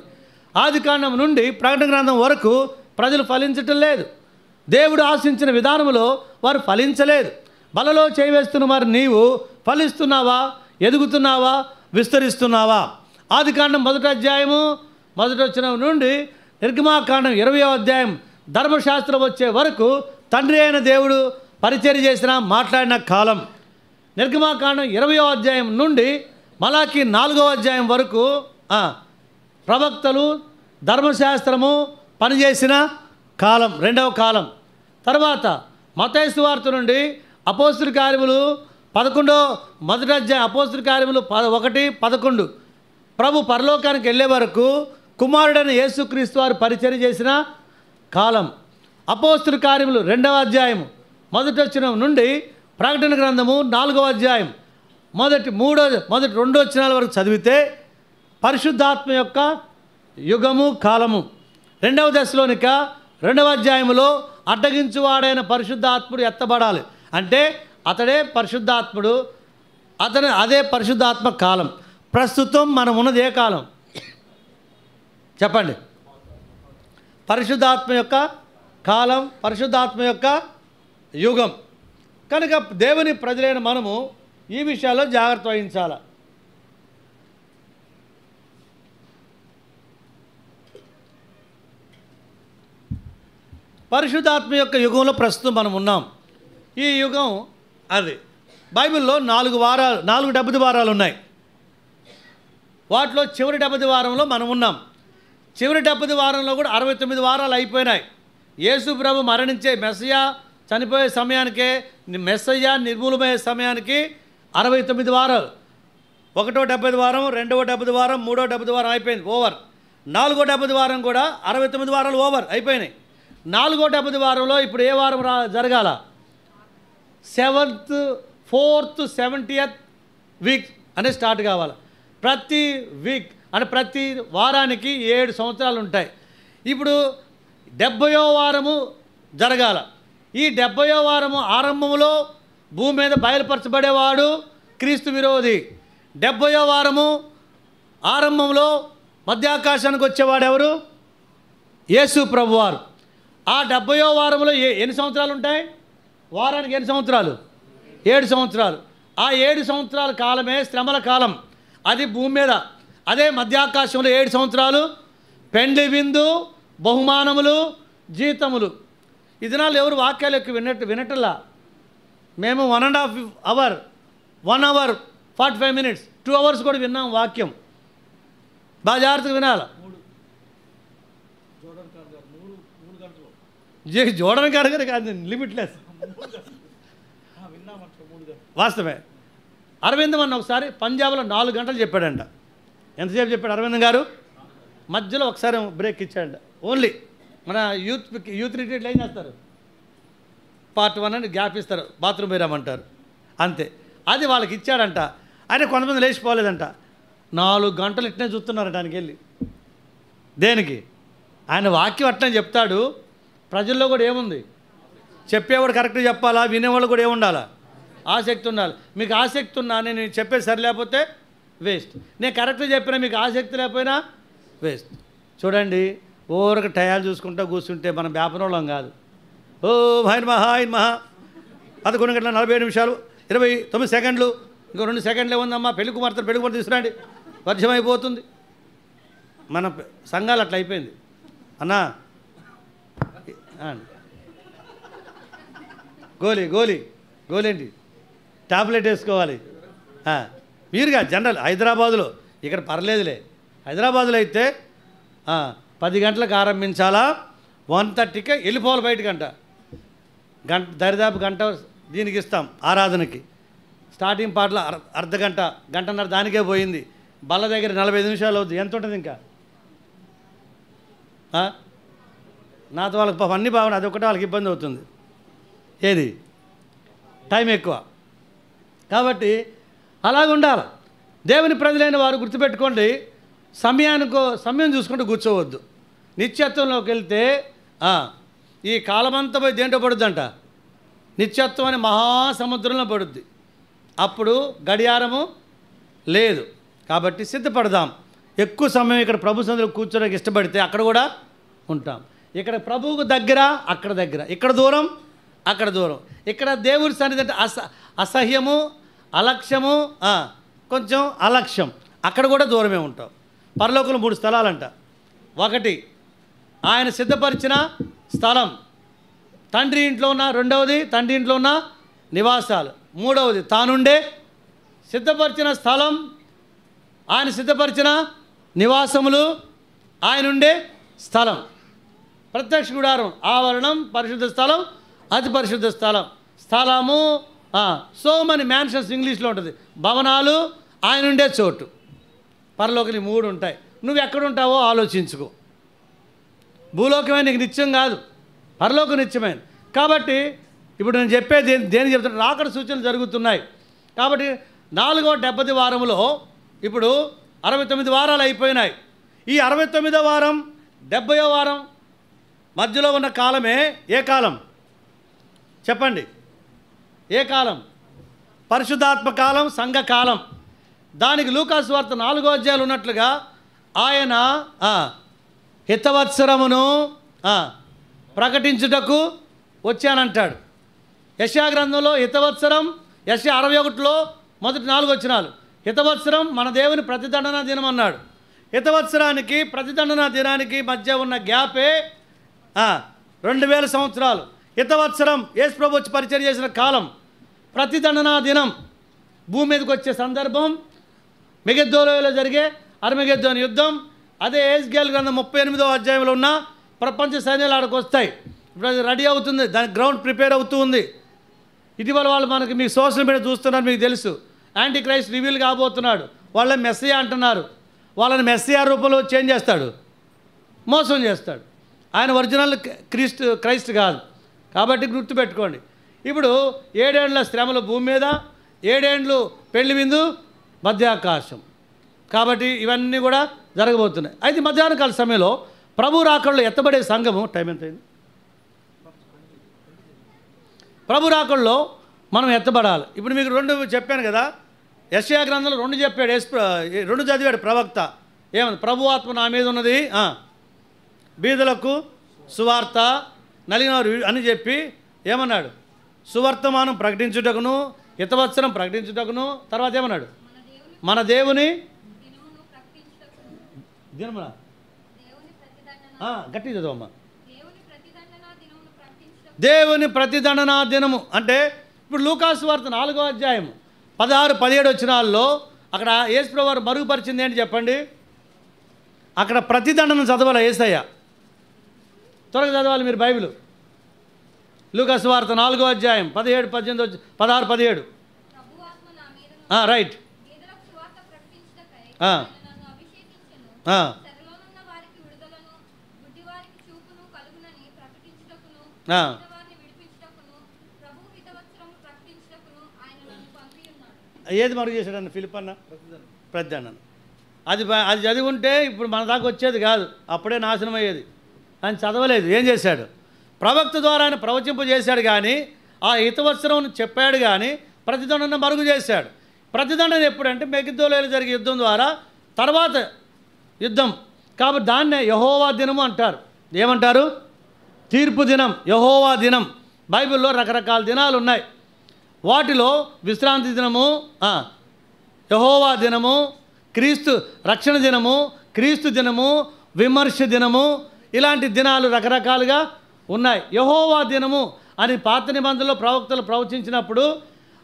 ఆదికాండం నుండి ప్రకటన గ్రంథం వరకు ప్రజలు ఫలించటం లేదు. దేవుడు ఆశించిన విధానంలో వారు ఫలించలేదు. బలలో చేయవేస్తున్న వారు నీవు ఫలిస్తున్నావా, ఎదుగుతున్నావా, విస్తరిస్తున్నావా? ఆదికాండం 1వ అధ్యాయము 1వ వచనం నుండి నిర్గమాకాండం 20వ అధ్యాయం ధర్మశాస్త్రం వచ్చే వరకు తండ్రి అయిన దేవుడు పరిచర్య చేసిన మాట్లాడిన కాలం. నిర్గమాకాండం 20వ అధ్యాయం నుండి మలాకి 4వ అధ్యాయం వరకు ప్రవక్తలు ధర్మశాస్త్రము పనిచేసిన కాలం, 2వ కాలం. తర్వాత మత్తయి సువార్త నుండి అపోస్తుల కార్యములు 1వ అధ్యాయం అపోస్తుల కార్యములు 1:11 ప్రభు పరలోకానికి వెళ్ళే వరకు కుమారుడైన యేసుక్రీస్తు వారు పరిచర్య చేసిన కాలం. అపోస్తుల కార్యములు 2వ అధ్యాయం 1వ వచనం నుండి ప్రకటన గ్రంథము 4వ అధ్యాయం మొదటి 2 వచనాల వరకు చదివితే పరిశుద్ధాత్మ యొక్క యుగము కాలము. 2వ దశలోనిక 2వ అధ్యాయంలో అడ్డగించువాడైన పరిశుద్ధాత్ముడు ఎత్తబడాలి అంటే అతడే పరిశుద్ధాత్ముడు, అదే పరిశుద్ధాత్మ కాలం. ప్రస్తుతం మనం ఉన్నది ఏ కాలం చెప్పండి? పరిశుద్ధాత్మ యొక్క కాలం, పరిశుద్ధాత్మ యొక్క యుగం. కనుక దేవుని ప్రజలైన మనము ఈ విషయాల్లో జాగ్రత్త వహించాలి. పరిశుద్ధాత్మ యొక్క యుగంలో ప్రస్తుతం మనం ఉన్నాం. ఈ యుగం అది బైబిల్లో 4 డెబ్బది వారాలు ఉన్నాయి. వాటిలో చివరి 70 వారంలో మనం ఉన్నాం. చివరి 70 వారంలో కూడా 69 వారాలు అయిపోయినాయి. యేసు ప్రభు మరణించే మెస్సయ్య చనిపోయే సమయానికే, మెస్సయ్య నిర్మూలమయ్యే సమయానికి 69 వారాలు. 1వ 70 వారం, 2వ 70 వారం, 3వ 70 వారం అయిపోయింది, ఓవర్. 4వ 70 వారం కూడా 69 వారాలు ఓవర్ అయిపోయినాయి. 4వ 70 వారంలో ఇప్పుడు ఏ వారం జరగాల? 7th, 4th, 70th వీక్ అనేది స్టార్ట్ కావాలి. ప్రతి వీక్ అంటే ప్రతి వారానికి 7 సంవత్సరాలు ఉంటాయి. ఇప్పుడు 70వ వారము జరగాల. ఈ 70వ వారము ఆరంభంలో భూమి మీద బయలుపరచబడేవాడు క్రీస్తు విరోధి. 70వ వారము ఆరంభంలో మధ్యాకాశానికి వచ్చేవాడు ఎవరు? యేసు ప్రభువారు. ఆ 70వ వారంలో ఎన్ని సంవత్సరాలు ఉంటాయి? వారానికి ఎన్ని సంవత్సరాలు? 7 సంవత్సరాలు. ఆ 7 సంవత్సరాల కాలమే శ్రమల కాలం. అది భూమి మీద. అదే మధ్యాకాశంలో 7 సంవత్సరాలు పెండ్లి విందు, బహుమానములు, జీతములు. ఈ దినాలు ఎవరు వాక్యాలు ఎక్కువ వినటల్లా. మేము 1.5 అవర్, 1 అవర్ 45 మినిట్స్, 2 అవర్స్ కూడా విన్నాం వాక్యం. బాగా జాగ్రత్తగా వినాలి. జోడన్ గారు కాదు, లిమిట్లెస్ వాస్తవమే. అరవిందం అన్న ఒకసారి పంజాబ్లో 4 గంటలు చెప్పాడంట. ఎంతసేపు చెప్పాడు అరవిందం గారు? మధ్యలో ఒకసారి బ్రేక్ ఇచ్చాడంట. ఓన్లీ మన యూత్ రిట్రీట్ ఏం చేస్తారు? పార్ట్ 1 అని గ్యాప్ ఇస్తారు, బాత్రూమ్ పోయిరామంటారు, అంతే. అది వాళ్ళకి ఇచ్చాడంట. ఆయన కొంతమంది లేచిపోలేదంట, 4 గంటలు ఇట్నే చూస్తున్నారు దానికి వెళ్ళి. దేనికి? ఆయన వాక్యం అట్లని చెప్తాడు. ప్రజల్లో కూడా ఏముంది? చెప్పేవాడు కరెక్ట్గా చెప్పాలా, వినేవాళ్ళు కూడా ఏముండాలా? ఆసక్తి ఉండాలి. మీకు ఆసక్తి ఉన్నా నేను చెప్పేది సరి లేకపోతే వేస్ట్. నేను కరెక్ట్గా చెప్పినా మీకు ఆసక్తి లేకపోయినా వేస్ట్. చూడండి, ఓరక టయాలు చూసుకుంటూ కూర్చుంటే మనం వ్యాపారంలో కాదు. ఓ ఆయన మహా 11:47 29 సెకండ్లు, ఇంకో 2 సెకండ్లే ఉందమ్మా, పెళ్లి కుమార్తె తీసుకురండి, వర్షం అయిపోతుంది. మన సంఘాలు అట్లా అయిపోయింది అన్నా. గోలి ఏంటి? టాబ్లెట్ వేసుకోవాలి. మీరుగా జనరల్ హైదరాబాదులో, ఇక్కడ పర్లేదులే. హైదరాబాదులో అయితే 10 గంటలకు ఆరంభించాలా, 1:30కే వెళ్ళిపోవాలి బయటకంట. దరిదాపు గంట దీనికి ఇస్తాం ఆరాధనకి. స్టార్టింగ్ పాటలో అర్ధగంట, గంటన్నర దానికే పోయింది. బల్ల దగ్గర 45 నిమిషాలు అవుతుంది. ఎంత ఉంటుంది ఇంకా? నాతో వాళ్ళకి పాపం అన్నీ బాగున్నాయి, అదొకటి వాళ్ళకి ఇబ్బంది అవుతుంది. ఏది? టైం ఎక్కువ. కాబట్టి అలాగ ఉండాలి. దేవుని ప్రజలైన వారు గుర్తుపెట్టుకోండి, సమయం చూసుకుంటూ కూర్చోవద్దు. నిత్యత్వంలోకి వెళ్తే ఈ కాలమంతా పోయి దేంటో పడుద్దంట, నిత్యత్వం అనే మహాసముద్రంలో పడుద్ది. అప్పుడు గడియారము లేదు. కాబట్టి సిద్ధపడదాం. ఎక్కువ సమయం ఇక్కడ ప్రభు సన్నిధిలో కూర్చోడానికి ఇష్టపడితే అక్కడ కూడా ఉంటాం. ఇక్కడ ప్రభువుకు దగ్గర, అక్కడ దగ్గర, ఇక్కడ దూరం, అక్కడ దూరం. ఇక్కడ దేవుడి సన్నిధి అంటే అసహ్యము, అలక్ష్యము, కొంచెం అలక్ష్యం, అక్కడ కూడా దూరమే ఉంటాం. పరలోకంలో 3 స్థలాలంట. 1 ఆయన సిద్ధపరిచిన స్థలం, తండ్రి ఇంట్లో ఉన్న, 2వది తండ్రి ఇంట్లో ఉన్న నివాసాలు, 3వది తానుండే సిద్ధపరిచిన స్థలం, ఆయన సిద్ధపరిచిన నివాసములు, ఆయన ఉండే స్థలం. ప్రత్యక్ష గుడారం, ఆవరణం, పరిశుద్ధ స్థలం, అతి పరిశుద్ధ స్థలం. స్థలము సో మెనీ మ్యాన్షన్స్ ఇంగ్లీష్లో ఉంటుంది, భవనాలు, ఆయన ఉండే చోటు. పరలోకని 3 ఉంటాయి. నువ్వు ఎక్కడుంటావో ఆలోచించుకో. భూలోకమే నీకు నిత్యం కాదు, పరలోకం నిత్యమైనది. కాబట్టి ఇప్పుడు నేను చెప్పేది దేనికి చెప్తున్నా, రాకడ సూచనలు జరుగుతున్నాయి. కాబట్టి 4వ 70 వారంలో ఇప్పుడు 69 వారాలు అయిపోయినాయి. ఈ 69వ వారం 70వ వారం మధ్యలో ఉన్న కాలమే ఏ కాలం చెప్పండి? ఏ కాలం? పరిశుద్ధాత్మ కాలం, సంఘకాలం. దానికి లూకాసు వార్త 4వ అధ్యాయంలో ఉన్నట్లుగా ఆయన హితవత్సరమును ప్రకటించుటకు వచ్చానంటాడు. యెషయా గ్రంథంలో హితవత్సరం, యెషయా 61లో మొదటి 4 వచనాలు హితవత్సరం మన దేవుని ప్రతిదండన దినం అన్నాడు. హితవత్సరానికి ప్రతిదండన దినానికి మధ్య ఉన్న గ్యాపే 2000 సంవత్సరాలు. హితవత్సరం యేసు ప్రభు వచ్చి పరిచయం చేసిన కాలం. ప్రతిదండన దినం భూమి మీదకి వచ్చే సందర్భం మెగిద్దోలో జరిగే అర్మగెద్దోను యుద్ధం. అదే యెహెజ్కేలు గ్రంథం 38వ అధ్యాయంలో ఉన్న ప్రపంచ సైన్యాలు ఆడకు వస్తాయి. ఇప్పుడు అది రెడీ అవుతుంది, దానికి గ్రౌండ్ ప్రిపేర్ అవుతూ ఉంది. ఇటీవల వాళ్ళు మనకి మీకు సోషల్ మీడియా చూస్తున్నారు, మీకు తెలుసు. యాంటీ క్రైస్ట్ రివీల్ కాబోతున్నాడు. వాళ్ళని మెస్సియా అంటున్నారు. వాళ్ళని మెస్సియా రూపంలో చేంజ్ చేస్తాడు, మోసం చేస్తాడు. ఆయన ఒరిజినల్ క్రైస్ట్ కాదు. కాబట్టి గుర్తుపెట్టుకోండి. ఇప్పుడు 7 ఏండ్ల శ్రమలు భూమి మీద, 7 ఏండ్లు పెళ్లి విందు, మధ్యాకాశం. కాబట్టి ఇవన్నీ కూడా జరగబోతున్నాయి. అయితే మధ్యాహ్న కాల సమయంలో ప్రభు రాకడలో ఎత్తబడే సంఘము, టైం ఎంత అయింది? ప్రభు రాకడలో మనం ఎత్తబడాలి. ఇప్పుడు మీకు 2 చెప్పాను కదా. యెషయా గ్రంథంలో 2 చెప్పాడు, 2 చదివాడు ప్రవక్త. ఏమన్నా? ప్రభు ఆత్మ నా మీద ఉన్నది, బీదలకు సువార్త, నలిగినవారు అని చెప్పి ఏమన్నాడు? సువర్తమానం ప్రకటించుటకును, హితవత్సరం ప్రకటించుటకును. తర్వాత ఏమన్నాడు? మన దేవుని దినమున, గట్టి చదవమ్మా. దేవుని ప్రతిదండనా దినము అంటే ఇప్పుడు లూకాసు వార్త 4వ అధ్యాయం 16, 17 వచనాల్లో అక్కడ యేసు ప్రభువు వారు మరుగుపరిచింది ఏంటి చెప్పండి? అక్కడ ప్రతిదండన చదవాలి యేసయ్య. త్వరగా చదవాలి మీరు బైబిల్. లూకాసు వార్త 4వ అధ్యాయం 17, 18, 16, 17. రైట్. ఏది మరుగు చేశాడన్న ఫిలిప్ అన్న ప్రతిదండన అది చదివి ఉంటే ఇప్పుడు మన దాకా వచ్చేది కాదు, అప్పుడే నాశనం అయ్యేది. ఆయన చదవలేదు. ఏం చేశాడు? ప్రవక్త ద్వారా ఆయన ప్రవచింపజేశాడు కానీ ఆ హితవత్సరం చెప్పాడు కానీ ప్రతిదండన మరుగు చేశాడు. ప్రతిదండన ఎప్పుడంటే మెగిద్దోలో జరిగే యుద్ధం ద్వారా తర్వాత యుద్ధం. కాబట్టి దాన్నే యెహోవా దినము అంటారు. ఏమంటారు? తీర్పు దినం, యెహోవా దినం. బైబిల్లో రకరకాల దినాలు ఉన్నాయి. వాటిలో విశ్రాంతి దినము, యెహోవా దినము, క్రీస్తు రక్షణ దినము, క్రీస్తు దినము, విమర్శ దినము, ఇలాంటి దినాలు రకరకాలుగా ఉన్నాయి. యెహోవా దినము అని పాత నిబంధనలో ప్రవక్తలు ప్రవచించినప్పుడు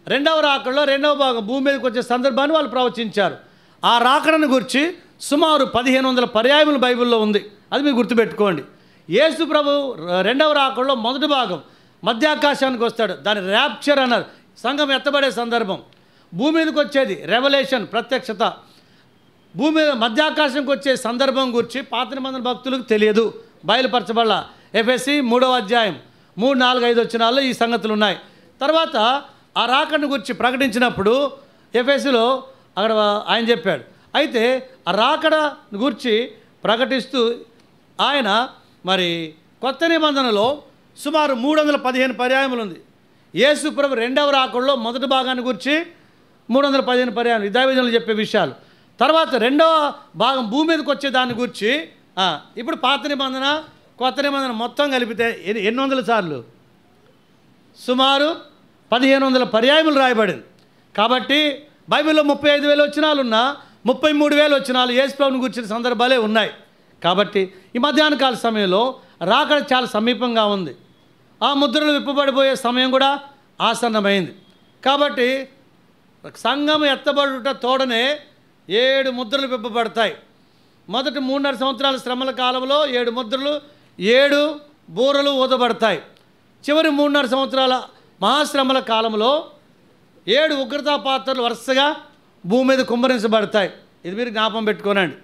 రెండవ రాకడలో రెండవ భాగం భూమి మీదకి వచ్చే సందర్భాన్ని వాళ్ళు ప్రవచించారు. ఆ రాకడను గురించి సుమారు 1500 పర్యాయములు బైబిల్లో ఉంది. అది మీరు గుర్తుపెట్టుకోండి. యేసు ప్రభు రెండవ రాకడలో మొదటి భాగం మధ్యాకాశానికి వస్తాడు. దాని ర్యాప్చర్ అన్నారు. సంఘం ఎత్తబడే సందర్భం. భూమి మీదకి వచ్చేది రెవల్యూషన్, ప్రత్యక్షత. భూమి మీద మధ్యాకాశంకి వచ్చే సందర్భం గురించి పాత నిబంధన భక్తులకు తెలియదు, బయలుపరచబడాల. ఎఫెసీ 3వ అధ్యాయం 3, 4, 5 వచనాల్లో ఈ సంగతులు ఉన్నాయి. తర్వాత ఆ రాకడను గురించి ప్రకటించినప్పుడు ఎఫెసీలో అక్కడ ఆయన చెప్పాడు. అయితే ఆ రాకడ గురించి ప్రకటిస్తూ ఆయన మరి కొత్త నిబంధనలో సుమారు 315 పర్యాయములు ఉంది. యేసు ప్రభు రెండవ రాకడలో మొదటి భాగాన్ని గురించి 315 పర్యాయములు ఇదావిధంలో చెప్పే విషయాలు. తర్వాత రెండవ భాగం భూమి మీదకి వచ్చే దాన్ని గురించి ఇప్పుడు పాత నిబంధన కొత్త నిబంధన మొత్తం కలిపితే ఎన్ని వందల సార్లు? సుమారు 1500 పర్యాయములు రాయబడింది. కాబట్టి బైబిల్లో 35,000 వచనాలు ఉన్నా 33,000 వచనాలు యేసు ప్రభువుని గురించిన సందర్భాలే ఉన్నాయి. కాబట్టి ఈ మధ్యాహ్న కాల సమయంలో రాకడ చాలా సమీపంగా ఉంది. ఆ ముద్రలు విప్పబడిపోయే సమయం కూడా ఆసన్నమైంది. కాబట్టి సంఘం ఎత్తబడుట తోడనే 7 ముద్రలు విప్పబడతాయి. మొదటి 3.5 సంవత్సరాల శ్రమల కాలంలో 7 ముద్రలు, 7 బూరలు ఊదబడతాయి. చివరి 3.5 సంవత్సరాల మహాశ్రమల కాలంలో 7 ఉగ్రతా పాత్రలు వరుసగా భూమి మీద కుమ్మరించబడతాయి. ఇది మీరు జ్ఞాపకం పెట్టుకోనండి.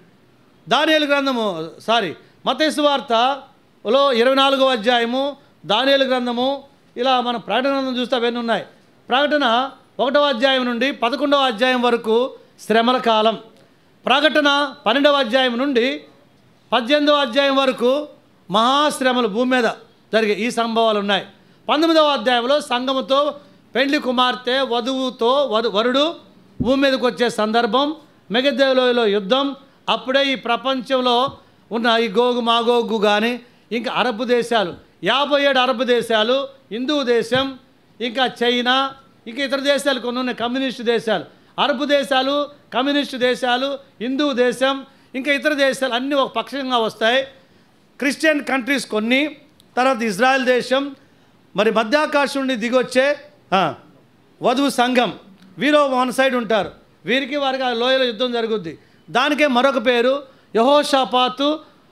దానియేలు గ్రంథము మత్తయి సువార్తలో 24వ అధ్యాయము, దానియేలు గ్రంథము, ఇలా మనం ప్రకటన గ్రంథం చూస్తే అవన్నీ ఉన్నాయి. ప్రకటన 1వ అధ్యాయం నుండి 11వ అధ్యాయం వరకు శ్రమల కాలం. ప్రకటన 12వ అధ్యాయం నుండి 18వ అధ్యాయం వరకు మహాశ్రమలు భూమి మీద జరిగే ఈ సంభవాలు ఉన్నాయి. 19వ అధ్యాయంలో సంఘముతో పెండ్లి కుమార్తె వధువుతో వరుడు భూమి మీదకి వచ్చే సందర్భం, మెగిద్దోలో యుద్ధం. అప్పుడే ఈ ప్రపంచంలో ఉన్న ఈ గోగు మాగోగు కానీ ఇంకా అరబ్ దేశాలు 57 అరబ్ దేశాలు, హిందూ దేశం, ఇంకా చైనా, ఇంకా ఇతర దేశాలు కొన్ని ఉన్నాయి, కమ్యూనిస్టు దేశాలు. అరబ్ దేశాలు, కమ్యూనిస్టు దేశాలు, హిందూ దేశం, ఇంకా ఇతర దేశాలు అన్నీ ఒక పక్షంగా వస్తాయి. క్రిస్టియన్ కంట్రీస్ కొన్ని, తర్వాత ఇజ్రాయెల్ దేశం, మరి మధ్యాకాశం నుండి దిగొచ్చే వధువు సంఘం, వీరు వన్ సైడ్ ఉంటారు. వీరికి వారికి ఆ లోయలో యుద్ధం జరుగుద్ది. దానికే మరొక పేరు యెహోషాపాతు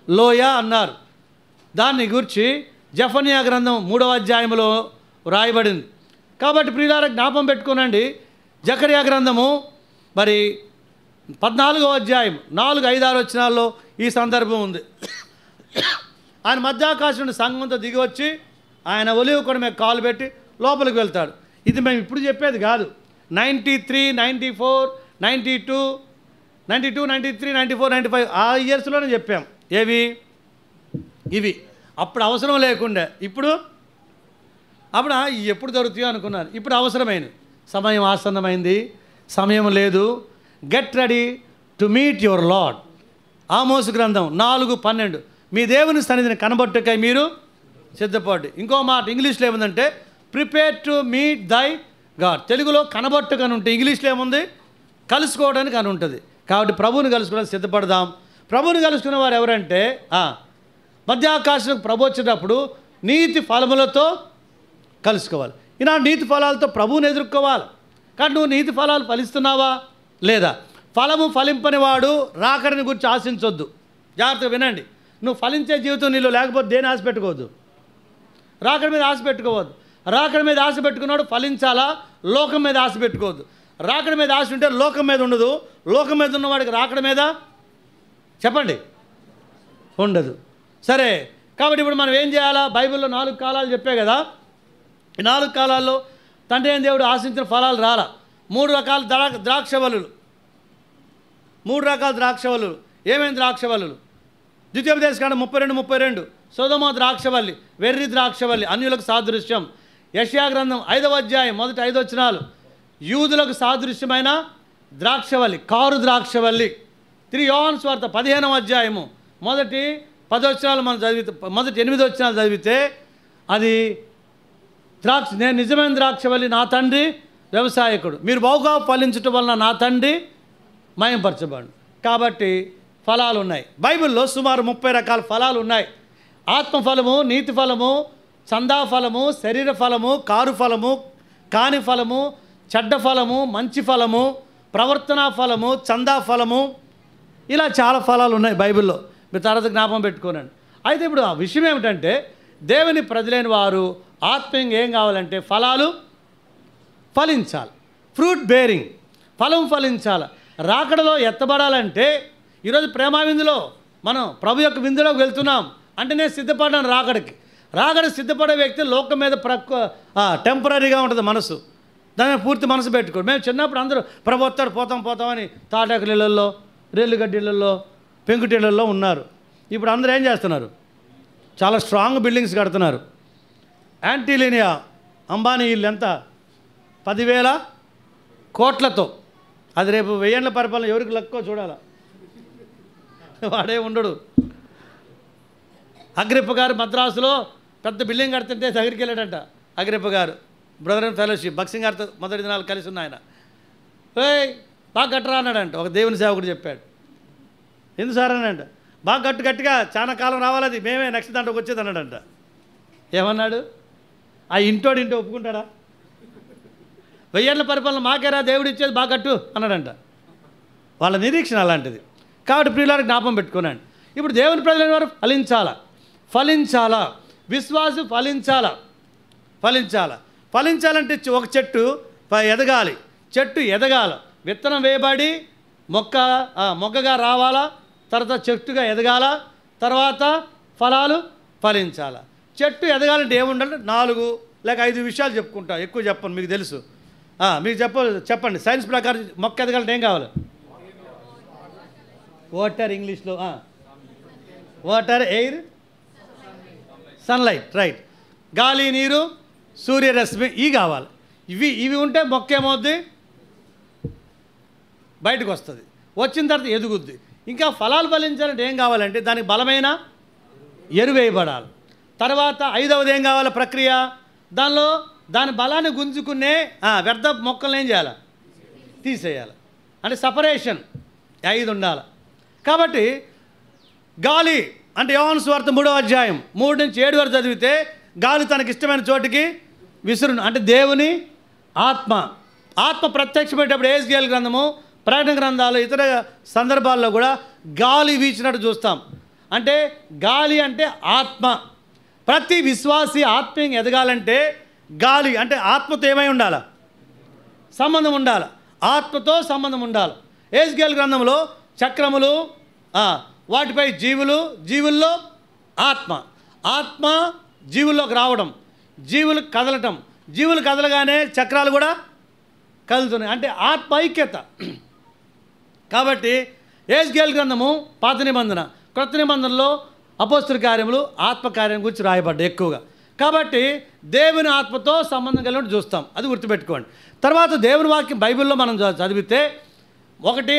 లోయ అన్నారు. దాన్ని గురించి జెఫన్యా గ్రంథం 3వ అధ్యాయంలో రాయబడింది. కాబట్టి ప్రియులారా జ్ఞాపం పెట్టుకోనండి. జకర్యా గ్రంథము మరి 14వ అధ్యాయం 4, 5, 6 వచనాల్లో ఈ సందర్భం ఉంది. ఆయన మధ్యాకాశం నుండి సంఘంతో దిగి వచ్చి ఆయన ఒలివ కొండ మీద కాలు పెట్టి లోపలికి వెళ్తాడు. ఇది మేము ఇప్పుడు చెప్పేది కాదు. 93, 94, 92, 93, 94, 95 ఆ ఇయర్స్లోనే చెప్పాం. ఇవి అప్పుడు అవసరం లేకుండా ఇప్పుడు ఎప్పుడు దొరుకుతాయో అనుకున్నారు. ఇప్పుడు అవసరమైంది. సమయం ఆసన్నమైంది, సమయం లేదు. Get ready to meet your lord. ఆమోసు గ్రంథం 4:12 మీ దేవుని సన్నిధిని కనబట్టుకై మీరు సిద్ధపడి. ఇంకో మాట ఇంగ్లీష్లో ఏముందంటే ప్రిపేర్ టు మీట్ దై గాడ్. తెలుగులో కనబట్టుకని ఉంటే ఇంగ్లీష్లో ఏముంది? కలుసుకోవడానికి అని ఉంటుంది. కాబట్టి ప్రభువుని కలుసుకోవడానికి సిద్ధపడదాం. ప్రభువుని కలుసుకునే వారు ఎవరంటే మధ్యాకాశానికి ప్రభు వచ్చేటప్పుడు నీతి ఫలములతో కలుసుకోవాలి. ఈనాడు నీతి ఫలాలతో ప్రభువుని ఎదుర్కోవాలి. కానీ నువ్వు నీతి ఫలాలు ఫలిస్తున్నావా లేదా? ఫలము ఫలింపని వాడు రాకడని గురించి ఆశించొద్దు. జాగ్రత్తగా వినండి. నువ్వు ఫలించే జీవితం నీళ్ళు లేకపోతే దేని ఆశ పెట్టుకోవద్దు. రాకడ మీద ఆశ పెట్టుకోవద్దు. రాకడ మీద ఆశ పెట్టుకున్నాడు ఫలించాలా? లోకం మీద ఆశ పెట్టుకోవద్దు. రాకడ మీద ఆశ ఉంటే లోకం మీద ఉండదు. లోకం మీద ఉన్నవాడికి రాకడ మీద చెప్పండి ఉండదు. సరే, కాబట్టి ఇప్పుడు మనం ఏం చేయాలా? బైబిల్లో 4 కాలాలు చెప్పే కదా. ఈ 4 కాలాల్లో తండ్రి అయిన దేవుడు ఆశించిన ఫలాలు రాలా. 3 రకాల ద్రాక్షవల్లులు, 3 రకాల ద్రాక్షవల్లులు. ఏమేమి ద్రాక్షవల్లులు? ద్వితీయోపదేశకాండం 32:32 సొదొమ ద్రాక్షవల్లి, వెర్రి ద్రాక్షవల్లి, అన్యులకు సాదృశ్యం. యెషయా గ్రంథం 5వ అధ్యాయం మొదటి 5 వచనాలు, యూదులకు సాదృశ్యమైన ద్రాక్షవల్లి, కారు ద్రాక్షవల్లి. తిరిగి యోహాను సువార్త 15వ అధ్యాయము మొదటి 10 వచనాలు మనం చదివితే, మొదటి 8 వచనాలు చదివితే అది నేను నిజమైన ద్రాక్షవల్లి, నా తండ్రి వ్యవసాయకుడు, మీరు బహుగా ఫలించటం వలన నా తండ్రి మయంపరచబడు. కాబట్టి ఫలాలు ఉన్నాయి. బైబిల్లో సుమారు 30 రకాల ఫలాలు ఉన్నాయి. ఆత్మఫలము, నీతి ఫలము, చందా ఫలము, శరీర ఫలము, కారు ఫలము, కాని ఫలము, చెడ్డ ఫలము, మంచి ఫలము, ప్రవర్తనా ఫలము, చందా ఫలము, ఇలా చాలా ఫలాలు ఉన్నాయి బైబిల్లో. మీరు తర్వాత జ్ఞాపకం పెట్టుకోనండి. అయితే ఇప్పుడు ఆ విషయం ఏమిటంటే, దేవుని ప్రజలైన వారు ఆత్మీయంగా ఏం కావాలంటే ఫలాలు ఫలించాలి. ఫ్రూట్ బేరింగ్, ఫలం ఫలించాలి. రాకడలో ఎత్తబడాలంటే ఈరోజు ప్రేమ విందులో మనం ప్రభు యొక్క విందులోకి వెళ్తున్నాం అంటే నేను సిద్ధపడ్డాను రాకడికి. రాకడ సిద్ధపడే వ్యక్తి లోకం మీద టెంపరీగా ఉంటుంది మనసు, దాని మీద పూర్తి మనసు పెట్టుకోండి. మేము చిన్నప్పుడు అందరూ ప్రభు వస్తాడు పోతామని తాటాకుల ఇళ్ళల్లో, రేలుగడ్డిళ్ళల్లో, పెంకుటిళ్ళల్లో ఉన్నారు. ఇప్పుడు అందరూ ఏం చేస్తున్నారు? చాలా స్ట్రాంగ్ బిల్డింగ్స్ కడుతున్నారు. యాంటీలినియా అంబానీ ఇల్లు ఎంత? 10,000 కోట్లతో. అది రేపు 1000 ఏళ్ల పరిపాలన ఎవరికి లక్కో చూడాలా, వాడే ఉండడు. అగ్రిప్ప గారు మద్రాసులో పెద్ద బిల్డింగ్ కడుతుంటే దగ్గరికి వెళ్ళాడంట. అగ్రిప్ప గారు బ్రదర్ అండ్ ఫెలోషిప్ భక్సింగ్ గారితో మొదటి దినాలు కలిసి ఉన్నాయన. బాగా కట్టరా అన్నాడంట. ఒక దేవుని సేవకుడు చెప్పాడు. ఎందుకు సార్ అన్నాడంట. బాగా గట్టిగా చాలా కాలం రావాలి, అది మేమే నెక్స్ట్ దాంట్లోకి వచ్చేది అన్నాడంట. ఏమన్నాడు? ఆ ఇంటోడు ఒప్పుకుంటాడా? 1000 ఏళ్ల పరిపాలన మాకేరా దేవుడు ఇచ్చేది, బాగా కట్టు అన్నాడంట. వాళ్ళ నిరీక్షణ అలాంటిది. కాబట్టి ప్రియులారా జ్ఞాపకం పెట్టుకున్నాను. ఇప్పుడు దేవుని ప్రజలైన వారు ఫలించాలా, విశ్వాసం ఫలించాలంటే ఒక చెట్టు ఎదగాలి. చెట్టు ఎదగాల, విత్తనం వేయబడి మొగ్గగా రావాలా, తర్వాత చెట్టుగా ఎదగాల, తర్వాత ఫలాలు ఫలించాలా. చెట్టు ఎదగాలంటే ఏముండాలంటే 4 లేక 5 విషయాలు చెప్పుకుంటా, ఎక్కువ చెప్పండి, మీకు తెలుసు. మీకు చెప్పండి. సైన్స్ ప్రకారం మొక్క ఎదగాలంటే ఏం కావాలి? వాటర్, ఇంగ్లీష్లో వాటర్, ఎయిర్, సన్లైట్, రైట్. గాలి, నీరు, సూర్యరశ్మి, ఇవి కావాలి. ఇవి ఉంటే మొక్క ఏమవుద్ది? బయటకు వస్తుంది. వచ్చిన తర్వాత ఎదుగుద్ది. ఇంకా ఫలాలు ఫలించాలంటే ఏం కావాలంటే దానికి బలమైన ఎరువు వేయబడాలి. తర్వాత 5వది ఏం కావాలి? ప్రక్రియ. దాని బలాన్ని గుంజుకునే వ్యర్థ మొక్కలను ఏం చేయాలి? తీసేయాలి. అంటే సపరేషన్ 5 ఉండాలి. కాబట్టి గాలి అంటే యోహాను సువార్త 3వ అధ్యాయం 3 నుంచి 7 వరకు చదివితే గాలి తనకి ఇష్టమైన చోటికి విసురును. అంటే దేవుని ఆత్మ ప్రత్యక్షమైనప్పుడు యెహెజ్కేలు గ్రంథము, ప్రకటన గ్రంథాలు, ఇతర సందర్భాల్లో కూడా గాలి వీచినట్టు చూస్తాం. అంటే గాలి అంటే ఆత్మ. ప్రతి విశ్వాసి ఆత్మీయంగా ఎదగాలంటే గాలి అంటే ఆత్మతో ఏమై ఉండాలి? సంబంధం ఉండాలి. ఆత్మతో సంబంధం ఉండాలి. యెహెజ్కేలు గ్రంథంలో చక్రములు, వాటిపై జీవుల్లో ఆత్మ జీవుల్లోకి రావడం, జీవులు కదలటం, జీవులు కదలగానే చక్రాలు కూడా కదులుతున్నాయి. అంటే ఆత్మ ఐక్యత. కాబట్టి యెహెజ్కేలు గ్రంథము పాత నిబంధన, క్రొత్త నిబంధనలో అపోస్తల కార్యములు, ఆత్మకార్యం గురించి రాయబడ్డాయి ఎక్కువగా. కాబట్టి దేవుని ఆత్మతో సంబంధం కలిగినట్టు చూస్తాం, అది గుర్తుపెట్టుకోండి. తర్వాత దేవుని వాక్యం బైబిల్లో మనం చదివితే 1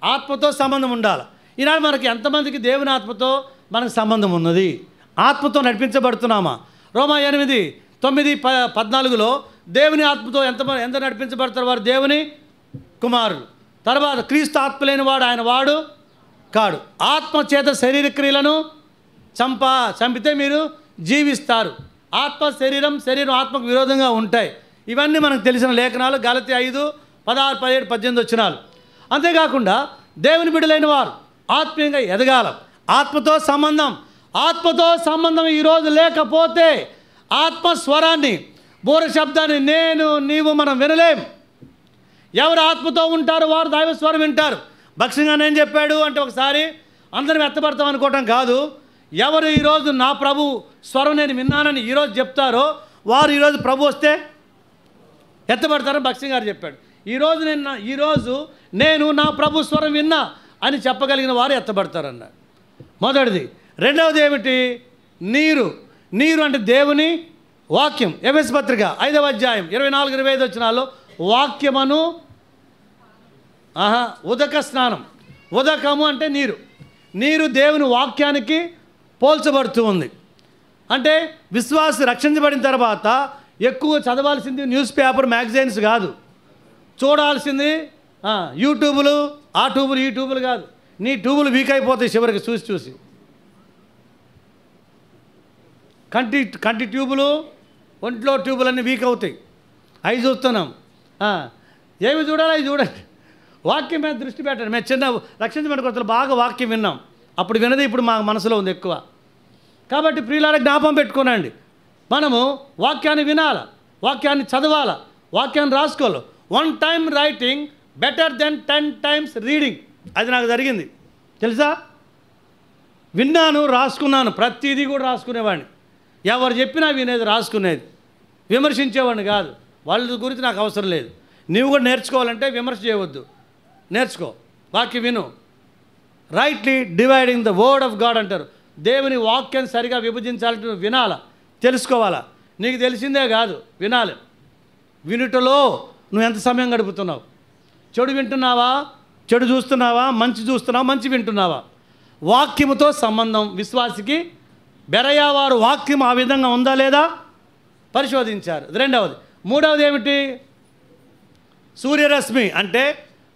ఆత్మతో సంబంధం ఉండాలి. ఈనాడు మనకి ఎంతమందికి దేవుని ఆత్మతో మనకు సంబంధం ఉన్నది? ఆత్మతో నడిపించబడుతున్నామా? రోమా 8:9-14లో దేవుని ఆత్మతో ఎంత నడిపించబడతారు? వారు దేవుని కుమారులు. తర్వాత క్రీస్తు ఆత్మ లేని వాడు ఆయన వాడు కాడు. ఆత్మ చేత శరీర క్రియలను చంపితే మీరు జీవిస్తారు. ఆత్మ శరీరం ఆత్మకు విరోధంగా ఉంటాయి. ఇవన్నీ మనకు తెలిసిన లేఖనాలు. గలతీ 5:16, 17, 18 వచనాలు. అంతేకాకుండా దేవుని బిడ్డలైన వారు ఆత్మీయంగా ఎదగాల. ఆత్మతో సంబంధం ఈరోజు లేకపోతే ఆత్మస్వరాన్ని, బోర శబ్దాన్ని నేను నీవు మనం వినలేం. ఎవరు ఆత్మతో ఉంటారో వారు దైవ స్వరం వింటారు. భక్సింగా నేను చెప్పాడు అంటే ఒకసారి అందరం ఎత్తబడతాం అనుకోవటం కాదు. ఎవరు ఈరోజు నా ప్రభు స్వరం నేను విన్నానని ఈరోజు చెప్తారో వారు ఈరోజు ప్రభు వస్తే ఎత్తబడతారని భక్సింగ్ గారు చెప్పాడు. ఈరోజు నేను నా ప్రభు స్వరం విన్నా అని చెప్పగలిగిన వారు ఎత్తబడతారన్నాడు. మొదటిది. రెండవది ఏమిటి? నీరు అంటే దేవుని వాక్యం. ఎఫెసీ పత్రిక 5వ అధ్యాయం 24-25 వచనాల్లో వాక్యమును ఉదక స్నానం. ఉదకము అంటే నీరు దేవుని వాక్యానికి పోల్చబడుతూ ఉంది. అంటే విశ్వాసి రక్షించబడిన తర్వాత ఎక్కువ చదవాల్సింది న్యూస్ పేపర్ మ్యాగజైన్స్ కాదు, చూడాల్సింది యూట్యూబులు, ఆ ట్యూబులు ఈ ట్యూబులు కాదు. నీ ట్యూబులు వీక్ అయిపోతాయి చివరికి చూసి. కంటి ట్యూబులు, ఒంట్లో ట్యూబులన్నీ వీక్ అవుతాయి. అవి చూస్తున్నాం. ఏమి చూడాలి? అవి చూడండి. వాక్యం మీద దృష్టి పెట్టండి. మేము చిన్న రక్షించబడిన కొత్తలు బాగా వాక్యం విన్నాం. అప్పుడు విన్నది ఇప్పుడు మా మనసులో ఉంది ఎక్కువ. కాబట్టి ప్రియులారా జ్ఞాపకం పెట్టుకోనండి, మనము వాక్యాన్ని వినాల, వాక్యాన్ని చదవాల, వాక్యాన్ని రాసుకోవాలి. 1 time writing better than 10 times reading. అది నాకు జరిగింది తెలుసా. విన్నాను, రాసుకున్నాను, ప్రతిదీ కూడా రాసుకునేవాడిని. ఎవరు చెప్పినా వినేది, రాసుకునేది. విమర్శించేవాడిని కాదు. వాళ్ళ గురించి నాకు అవసరం లేదు. నీవు కూడా నేర్చుకోవాలంటే విమర్శ చేయవద్దు, నేర్చుకో, వాక్యం విను. Rightly dividing the word of God అంటారు. దేవుని వాక్యాన్ని సరిగా విభజించాలంటే నువ్వు వినాలా, తెలుసుకోవాలా. నీకు తెలిసిందే కాదు, వినాలి. వినుటలో నువ్వు ఎంత సమయం గడుపుతున్నావు? చెడు వింటున్నావా, చెడు చూస్తున్నావా, మంచి చూస్తున్నావా, మంచి వింటున్నావా? వాక్యముతో సంబంధం విశ్వాసికి. బెరయా వారు వాక్యం ఆ విధంగా ఉందా లేదా పరిశోధించారు. రెండవది. మూడవది ఏమిటి? సూర్యరశ్మి అంటే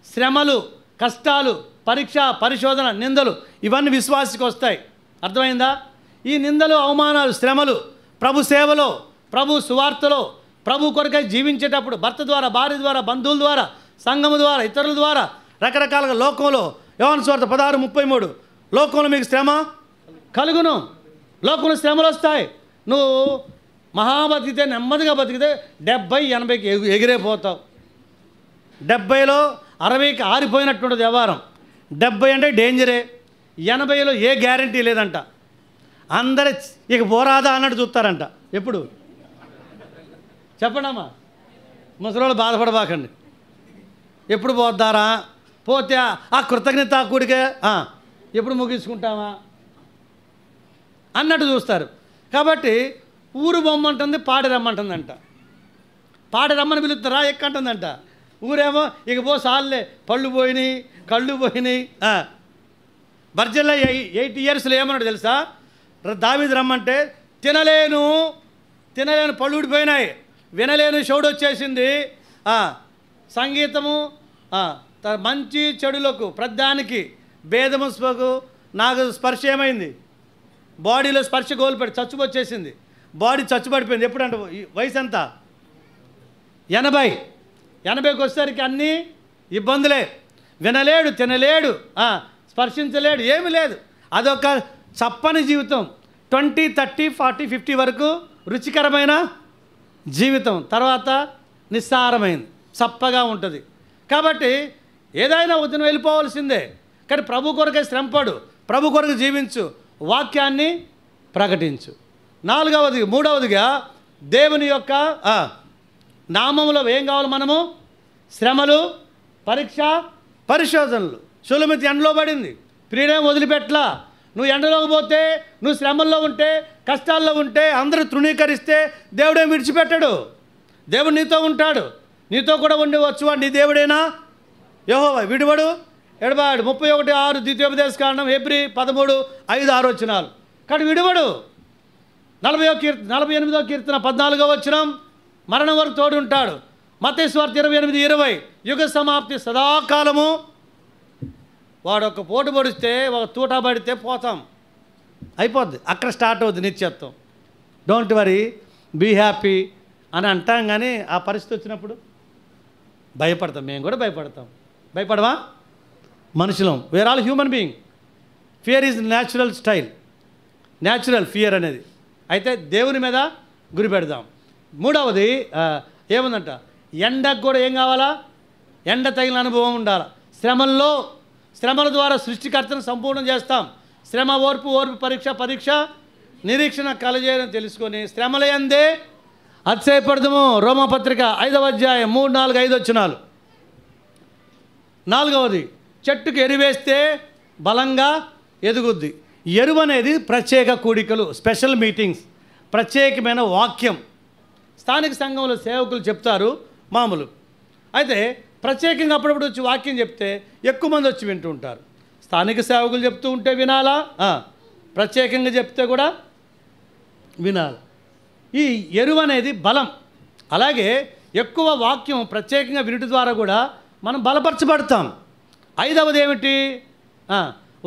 శ్రమలు, కష్టాలు, పరీక్ష, పరిశోధన, నిందలు ఇవన్నీ విశ్వాసికి వస్తాయి. అర్థమైందా? ఈ నిందలు, అవమానాలు, శ్రమలు ప్రభు సేవలో, ప్రభు సువార్తలో, ప్రభు కొరకై జీవించేటప్పుడు భర్త ద్వారా, భార్య ద్వారా, బంధువుల ద్వారా, సంఘము ద్వారా, ఇతరుల ద్వారా రకరకాలుగా లోకంలో యోహాను సువార్త 16:33 లోకంలో మీకు శ్రమ కలుగును. లోకంలో శ్రమలు వస్తాయి. నువ్వు బతికితే, నెమ్మదిగా బతికితే 70-80కి ఎగిరైపోతావు. 70లో 60కి ఆరిపోయినట్టుంటుంది వ్యవహారం. 70 అంటే డేంజరే. 80లో ఏ గ్యారంటీ లేదంట. అందరూ ఇక పోరాదా అన్నట్టు చూస్తారంట. ఎప్పుడు చెప్పండమ్మా, ముసలోళ్ళు బాధపడబాకండి. ఎప్పుడు పోద్దారా, పోతే ఆ కృతజ్ఞత కూడికే ఎప్పుడు ముగించుకుంటామా అన్నట్టు చూస్తారు. కాబట్టి ఊరు బొమ్మంటుంది, పాడి రమ్మంటుందంట. పాడి రమ్మని పిలుస్తారా, ఎక్కంటుందంట. ఊరేమో ఇక పో సాల్లే, పళ్ళు పోయినాయి, కళ్ళు పోయినాయి. బర్జల్లో 8 yearsలో ఏమన్నాడు తెలుసా? దావీదు రమ్మంటే తినలేను పళ్ళు ఊడిపోయినాయి, వినలేను షౌడ్ వచ్చేసింది. సంగీతము మంచి చెడులకు ప్రధానికి భేదము నాకు స్పర్శ ఏమైంది? బాడీలో స్పర్శ కోల్పడి చచ్చుకొచ్చేసింది. బాడీ చచ్చుపడిపోయింది. ఎప్పుడంటే వయసు ఎంత? 80కి వచ్చేసరికి అన్నీ ఇబ్బందులే. వినలేడు, తినలేడు, స్పర్శించలేడు, ఏమి లేదు. అదొక చప్పని జీవితం. 20, 30, 40, 50 వరకు రుచికరమైన జీవితం. తర్వాత నిస్సారమైంది, చప్పగా ఉంటుంది. కాబట్టి ఏదైనా వదిన వెళ్ళిపోవాల్సిందే. కానీ ప్రభు కొరకే శ్రమపడు, ప్రభు కొరకు జీవించు, వాక్యాన్ని ప్రకటించు. మూడవదిగా దేవుని యొక్క నామములో ఏం కావాలి మనము? శ్రమలు, పరీక్ష, పరిశోధనలు. సులమితి ఎండలో పడింది, ప్రియుడేం వదిలిపెట్టలా. నువ్వు ఎండలోకి పోతే, నువ్వు శ్రమల్లో ఉంటే, కష్టాల్లో ఉంటే, అందరూ తృణీకరిస్తే దేవుడేం విడిచిపెట్టాడు. దేవుడు నీతో ఉంటాడు, నీతో కూడా ఉండవచ్చు. వాడు నీ దేవుడేనా? యెహోవా విడివడు, ఎడబాడు. 31:6 ద్వితీయోపదేశకాండం, హెబ్రీ 13:5-6 వచనాలు. కానీ విడివడు. 48వ కీర్తన 14వ వచనం, మరణం వరకు తోడు ఉంటాడు. మత్తయి సువార్త 28:20 యుగ సమాప్తి సదాకాలము. వాడు ఒక పోటు పొడిస్తే, ఒక తూట పడితే పోతాం, అయిపోద్ది. అక్కడ స్టార్ట్ అవుద్ది నిత్యత్వం. డోంట్ వరీ, బీ హ్యాపీ అని అంటాం. కానీ ఆ పరిస్థితి వచ్చినప్పుడు భయపడతాం. మేము కూడా భయపడవా? మనుషులం, we're all human being. Fear is natural style, natural fear అనేది. అయితే దేవుని మీద గురి పెడదాం. మూడవది ఏముందంట? ఎండకు కూడా ఏం కావాలా? ఎండ తగిలిన అనుభవం ఉండాలి. శ్రమల ద్వారా సృష్టికర్తను సంపూర్ణం చేస్తాం. శ్రమ, ఓర్పు, పరీక్ష నిరీక్షణ కలజేయని తెలుసుకొని శ్రమలయందే అతిశయపడదుము. రోమపత్రిక 5వ అధ్యాయం 3, 4, 5 వచనాలు. నాలుగవది, చెట్టుకు ఎరువేస్తే బలంగా ఎదుగుద్ది. ఎరువు అనేది ప్రత్యేక కూడికలు, స్పెషల్ మీటింగ్స్, ప్రత్యేకమైన వాక్యం. స్థానిక సంఘంలో సేవకులు చెప్తారు మామూలు. అయితే ప్రత్యేకంగా అప్పుడప్పుడు వచ్చి వాక్యం చెప్తే ఎక్కువ మంది వచ్చి వింటూ ఉంటారు. స్థానిక సేవకులు చెప్తూ ఉంటే వినాలా, ప్రత్యేకంగా చెప్తే కూడా వినాలి. ఈ ఎరువు అనేది బలం. అలాగే ఎక్కువ వాక్యం ప్రత్యేకంగా వినుట ద్వారా కూడా మనం బలపరచబడతాం. ఐదవది ఏమిటి?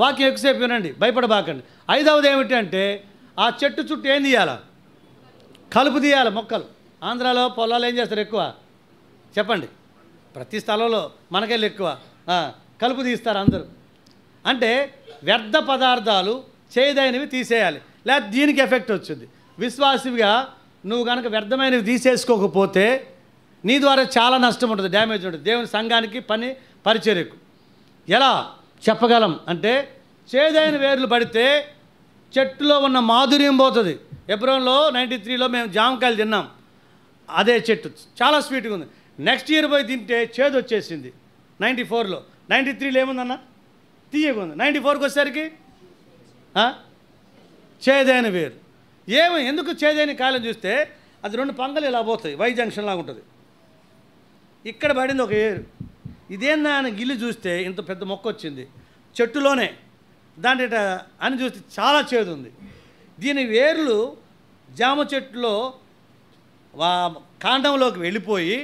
వాక్యం ఎక్కువసేపు వినండి, భయపడబాకండి. ఐదవది ఏమిటి అంటే ఆ చెట్టు చుట్టూ ఏం తీయాలా? కలుపు తీయాలి. మొక్కలు ఆంధ్రాలో పొలాలు ఏం చేస్తారు ఎక్కువ చెప్పండి? ప్రతి స్థలంలో మనకెళ్ళి ఎక్కువ కలుపు తీస్తారు అందరూ. అంటే వ్యర్థ పదార్థాలు చేదైనవి తీసేయాలి, లేదా దీనికి ఎఫెక్ట్ వచ్చింది. విశ్వాసిగా నువ్వు కనుక వ్యర్థమైనవి తీసేసుకోకపోతే నీ ద్వారా చాలా నష్టం ఉంటుంది, డ్యామేజ్ ఉంటుంది దేవుని సంఘానికి, పరిచర్యకు. ఎలా చెప్పగలం అంటే చేదైన వేర్లు పడితే చెట్టులో ఉన్న మాధుర్యం పోతుంది. ఎబ్రోన్లో 93లో మేము జామకాయలు తిన్నాం. అదే చెట్టు చాలా స్వీట్గా ఉంది. నెక్స్ట్ ఇయర్ పోయి తింటే చేదు వచ్చేసింది. 94లో, 93లో ఏముందన్న తీయగా ఉంది. 94కి వచ్చేసరికి చేదైన వేరు. ఎందుకు చేదైన కాయలను చూస్తే అది రెండు పంగలు ఇలా పోతాయి, వై జంక్షన్ లాగా ఉంటుంది. ఇక్కడ పడింది ఒక ఏరు, ఇదేందా అని గిల్లి చూస్తే ఇంత పెద్ద మొక్క వచ్చింది చెట్టులోనే, దాని అని చూస్తే చాలా చేదు ఉంది. దీని వేర్లు జామ చెట్టులో కాండంలోకి వెళ్ళిపోయి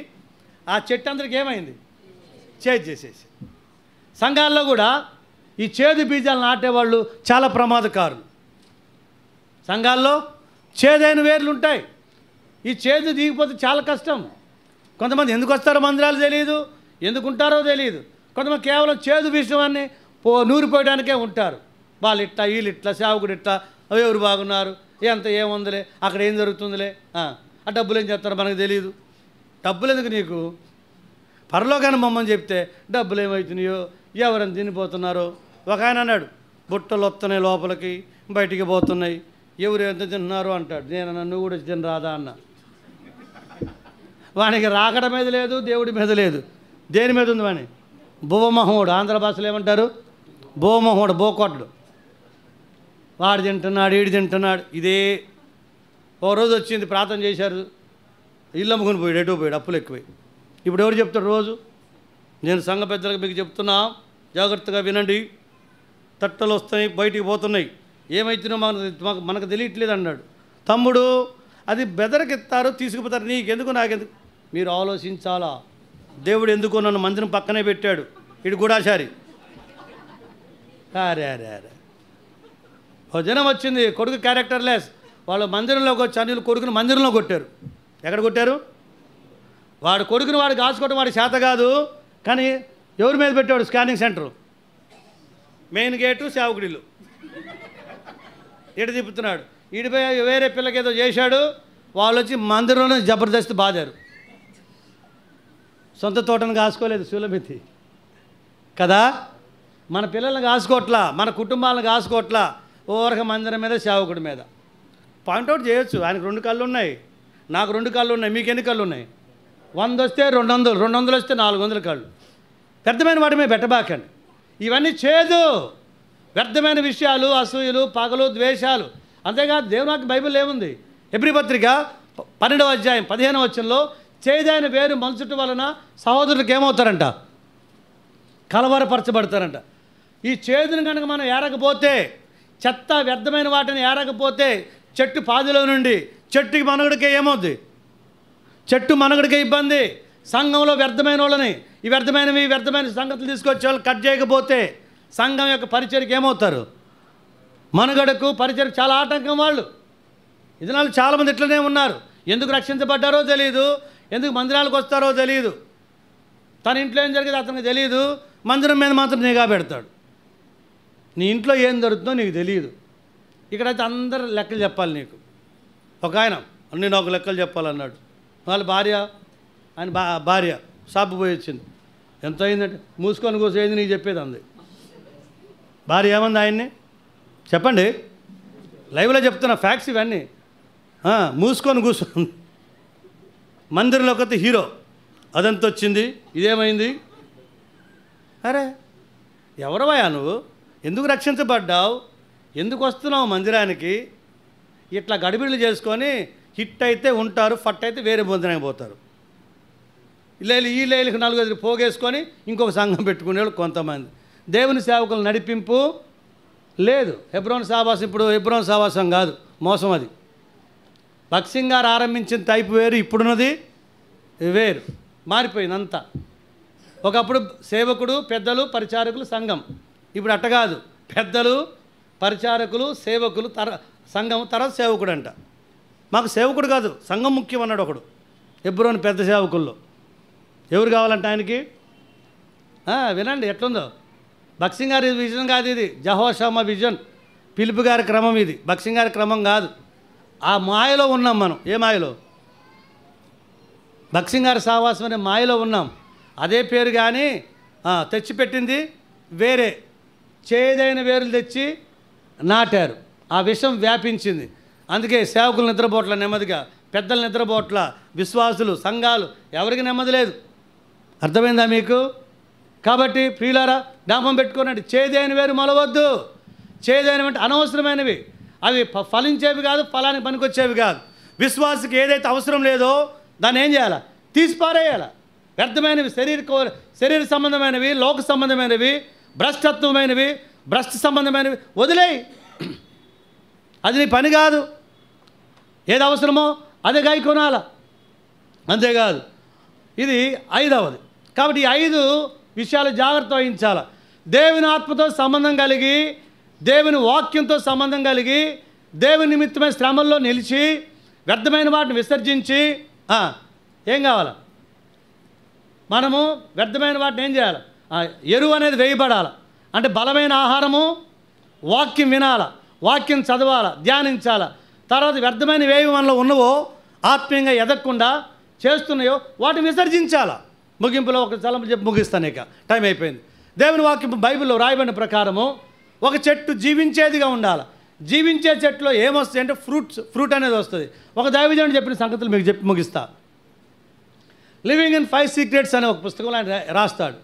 ఆ చెట్టు అందరికి ఏమైంది? చేదు చేసేసి. సంఘాల్లో కూడా ఈ చేదు బీజాలు నాటేవాళ్ళు చాలా ప్రమాదకారులు. సంఘాల్లో చేదైన వేర్లు ఉంటాయి. ఈ చేదు దిగిపోతే చాలా కష్టం. కొంతమంది ఎందుకు వస్తారో మందిరాలు తెలియదు, ఎందుకు ఉంటారో తెలియదు. కొంతమంది కేవలం చేదు విషయాన్ని నూరిపోయడానికే ఉంటారు. వాళ్ళు ఇట్లా, వీళ్ళు ఇట్లా, సేవకుడు ఇట్లా, ఎవరు బాగున్నారు, ఎంత ఏముందిలే, అక్కడ ఏం జరుగుతుందిలే, ఆ డబ్బులు ఏం చెప్తారో మనకు తెలియదు. డబ్బులు ఎందుకు నీకు? పరలోకాన్ని మమ్మల్ని చెప్తే డబ్బులు ఏమవుతున్నాయో, ఎవరైనా తినిపోతున్నారో. ఒక ఆయన అన్నాడు, బుట్టలు వస్తున్నాయి లోపలికి, బయటికి పోతున్నాయి, ఎవరు ఎంత తింటున్నారు అంటాడు. నేను నన్ను కూడా తినరాదా అన్న. వానికి రాకడ మీద లేదు, దేవుడి మీద లేదు. దేని మీద ఉంది వాని? భువమహోడు. ఆంధ్ర భాషలో ఏమంటారు? భువమహోడు, బోకొట్టుడు. వాడు తింటున్నాడు, ఈడు తింటున్నాడు. ఇదే ఓ రోజు వచ్చింది, ప్రార్థన చేశారు, ఇల్లు అమ్ముకుని పోయాడు, ఎటో పోయాడు, అప్పులు ఎక్కువై. ఇప్పుడు ఎవరు చెప్తాడు రోజు? నేను సంఘ పెద్దలకు మీకు చెప్తున్నా, జాగ్రత్తగా వినండి, తట్టలు వస్తాయి, బయటికి పోతున్నాయి, ఏమైతున్నా మనకు తెలియట్లేదు అన్నాడు. తమ్ముడు, అది బెదరకెత్తారు, తీసుకుపోతారు, నీకెందుకు నాకెందుకు? మీరు ఆలోచించాలా. దేవుడు ఎందుకో నన్ను మందిరం పక్కనే పెట్టాడు, ఇటు గూడాచారి. అరే అరే అరే, ఓ జనం వచ్చింది, కొడుకు క్యారెక్టర్లెస్. వాళ్ళు మందిరంలోకి వచ్చి అనిల్ కొడుకుని మందిరంలో కొట్టారు. ఎక్కడ కొట్టారు? వాడు కొడుకుని వాడు కాసుకోవడం వాడి చేత కాదు, కానీ ఎవరి మీద పెట్టాడు? స్కానింగ్ సెంటరు, మెయిన్ గేటు, సేవకుడిల్లు. ఇటు తిప్పుతున్నాడు. ఇడిపోయి వేరే పిల్లకి ఏదో చేశాడు, వాళ్ళు వచ్చి మందిరంలోనే జబర్దస్త్ బాధారు. సొంత తోటను కాసుకోలేదు సులభితి కదా. మన పిల్లల్ని కాసుకోవట్లా, మన కుటుంబాలను కాసుకోవట్లా, ఓరక మందిరం మీద, సేవకుడి మీద. పాయింట్అవుట్ చేయొచ్చు, ఆయనకు 2 కళ్ళు ఉన్నాయి, నాకు 2 కళ్ళు ఉన్నాయి, మీకు ఎన్ని కళ్ళు ఉన్నాయి? 100 వస్తే 200, 200 వస్తే 400 కళ్ళు. వ్యర్థమైన వాటి మీద పెట్టబాకండి. ఇవన్నీ చేదు, వ్యర్థమైన విషయాలు, అసూయలు, పగలు, ద్వేషాలు. అంతేకాదు దేవునికి బైబిల్ ఏముంది? హెబ్రీ పత్రిక 12వ అధ్యాయం 15వ వచనంలో చేదైన వేరు మనసుట వలన సహోదరులకు ఏమవుతారంట? కలవరపరచబడతారంట. ఈ చేదుని కనుక మనం ఏరకపోతే, చెత్త వ్యర్థమైన వాటిని ఏరకపోతే, చెట్టు పాదిలో నుండి చెట్టుకి మనుగడికే ఏమవుద్ది? చెట్టు మనుగడికే ఇబ్బంది. సంఘంలో వ్యర్థమైన వాళ్ళని, ఈ వ్యర్థమైన సంగతులు తీసుకొచ్చే వాళ్ళు కట్ చేయకపోతే సంఘం యొక్క పరిచర్యకి ఏమవుతారు? మనుగడకు, పరిచర్యకు చాలా ఆటంకం వాళ్ళు. ఇదినాలు చాలామంది ఇట్లనే ఉన్నారు. ఎందుకు రక్షించబడ్డారో తెలియదు, ఎందుకు మందిరాలకు వస్తారో తెలియదు, తన ఇంట్లో ఏం జరిగేది అతనికి తెలియదు, మందిరం మీద మాత్రం నిఘా పెడతాడు. నీ ఇంట్లో ఏం జరుగుతుందో నీకు తెలియదు. ఇక్కడైతే అందరు లెక్కలు చెప్పాలి నీకు. ఒక ఆయన నేను ఒక లెక్కలు చెప్పాలన్నాడు. వాళ్ళ ఆయన భార్య షాపు పోయి వచ్చింది. ఎంత అయిందంటే, మూసుకొని కూర్చోయింది నీకు చెప్పేది అంది. భార్య ఏమంది ఆయన్ని? చెప్పండి, లైవ్లో చెప్తున్నా ఫ్యాక్ట్స్ ఇవన్నీ. మూసుకొని కూర్చోండి. మందిరంలోకి వస్తే హీరో, అదంతా వచ్చింది, ఇదేమైంది, అరే ఎవరవయ్యా నువ్వు, ఎందుకు రక్షించబడ్డావు, ఎందుకు వస్తున్నావు మందిరానికి? ఇట్లా గడిబిళ్ళు చేసుకొని హిట్ అయితే ఉంటారు, ఫట్ అయితే వేరే భోజనానికి పోతారు. ఈ లేలికి 4 పోగేసుకొని ఇంకొక సంఘం పెట్టుకునేవాళ్ళు కొంతమంది. దేవుని సేవకులు నడిపింపు లేదు. హెబ్రోన్ సావాసం ఇప్పుడు హెబ్రోన్ సావాసం కాదు, మోసం అది. భక్సింగ్ గారు ఆరంభించిన టైపు వేరు, ఇప్పుడున్నది వేరు, మారిపోయింది అంతా. ఒకప్పుడు సేవకుడు, పెద్దలు, పరిచారకులు, సంఘం. ఇప్పుడు అట్ట కాదు, పెద్దలు, పరిచారకులు, సేవకులు, సంఘం, తర్వాత సేవకుడు అంట. మాకు సేవకుడు కాదు, సంఘం ముఖ్యం అన్నాడు ఒకడు హెబ్రోన్ పెద్ద సేవకుల్లో. ఎవరు కావాలంటే ఆయనకి? వినండి ఎట్లుందో. భక్సింగ్ గారి విజన్ కాదు ఇది, జహోషామ విజన్, పిలుపు గారి క్రమం ఇది, భక్సింగ్ గారి క్రమం కాదు. ఆ మాయలో ఉన్నాం మనం. ఏ మాయలో? భక్సింగ్ గారి సావాసం అనే మాయలో ఉన్నాం. అదే పేరు కానీ తెచ్చిపెట్టింది వేరే, చేదైన వేరులు తెచ్చి నాటారు. ఆ విషం వ్యాపించింది. అందుకే సేవకులు నిద్రపోట్ల నెమ్మదిగా, పెద్దలు నిద్రపోట్ల, విశ్వాసులు, సంఘాలు ఎవరికి నెమ్మది లేదు. అర్థమైందా మీకు? కాబట్టి ప్రియులారా జ్ఞాపకం పెట్టుకోనండి, చేదైన వేరు మొలవద్దు. చేదైనవంటే అనవసరమైనవి, అవి ఫలించేవి కాదు, ఫలానికి పనికొచ్చేవి కాదు. విశ్వాసకి ఏదైతే అవసరం లేదో దాన్ని ఏం చేయాలి? తీసిపారేయాలి. వ్యర్థమైనవి, శరీర సంబంధమైనవి, లోక సంబంధమైనవి, భ్రష్టత్వమైనవి, భ్రష్ట సంబంధమైనవి వదిలేయి. అది నీ పని కాదు. ఏది అవసరమో అదే గాయ కొనాల, అంతేకాదు. ఇది 5వది. కాబట్టి ఈ 5 విషయాలు జాగ్రత్త వహించాలి. దేవుని ఆత్మతో సంబంధం కలిగి, దేవుని వాక్యంతో సంబంధం కలిగి, దేవుని నిమిత్తమైన శ్రమల్లో నిలిచి, వ్యర్థమైన వాటిని విసర్జించి ఏం కావాలి? మనము వ్యర్థమైన వాటిని ఏం చేయాలి? ఎరువు అనేది వేయబడాలి. అంటే బలమైన ఆహారము, వాక్యం వినాల, వాక్యం చదవాల, ధ్యానించాల. తర్వాత వ్యర్థమైన వేవి మనలో ఉన్నవో, ఆత్మీయంగా ఎదగకుండా చేస్తున్నాయో వాటిని విసర్జించాల. ముగింపులో ఒక చలం చెప్పి ముగిస్తాను, ఇక టైం అయిపోయింది. దేవుని వాక్యం బైబిల్లో రాయబడిన ప్రకారము ఒక చెట్టు జీవించేదిగా ఉండాలి. జీవించే చెట్టులో ఏమొస్తాయి అంటే ఫ్రూట్ అనేది వస్తుంది. ఒక దైవజనుడు చెప్పిన సంగతులు మీకు చెప్పి ముగిస్తా. లివింగ్ ఇన్ 5 సీక్రెట్స్ అనే ఒక పుస్తకంలో ఆయన రాస్తాడు.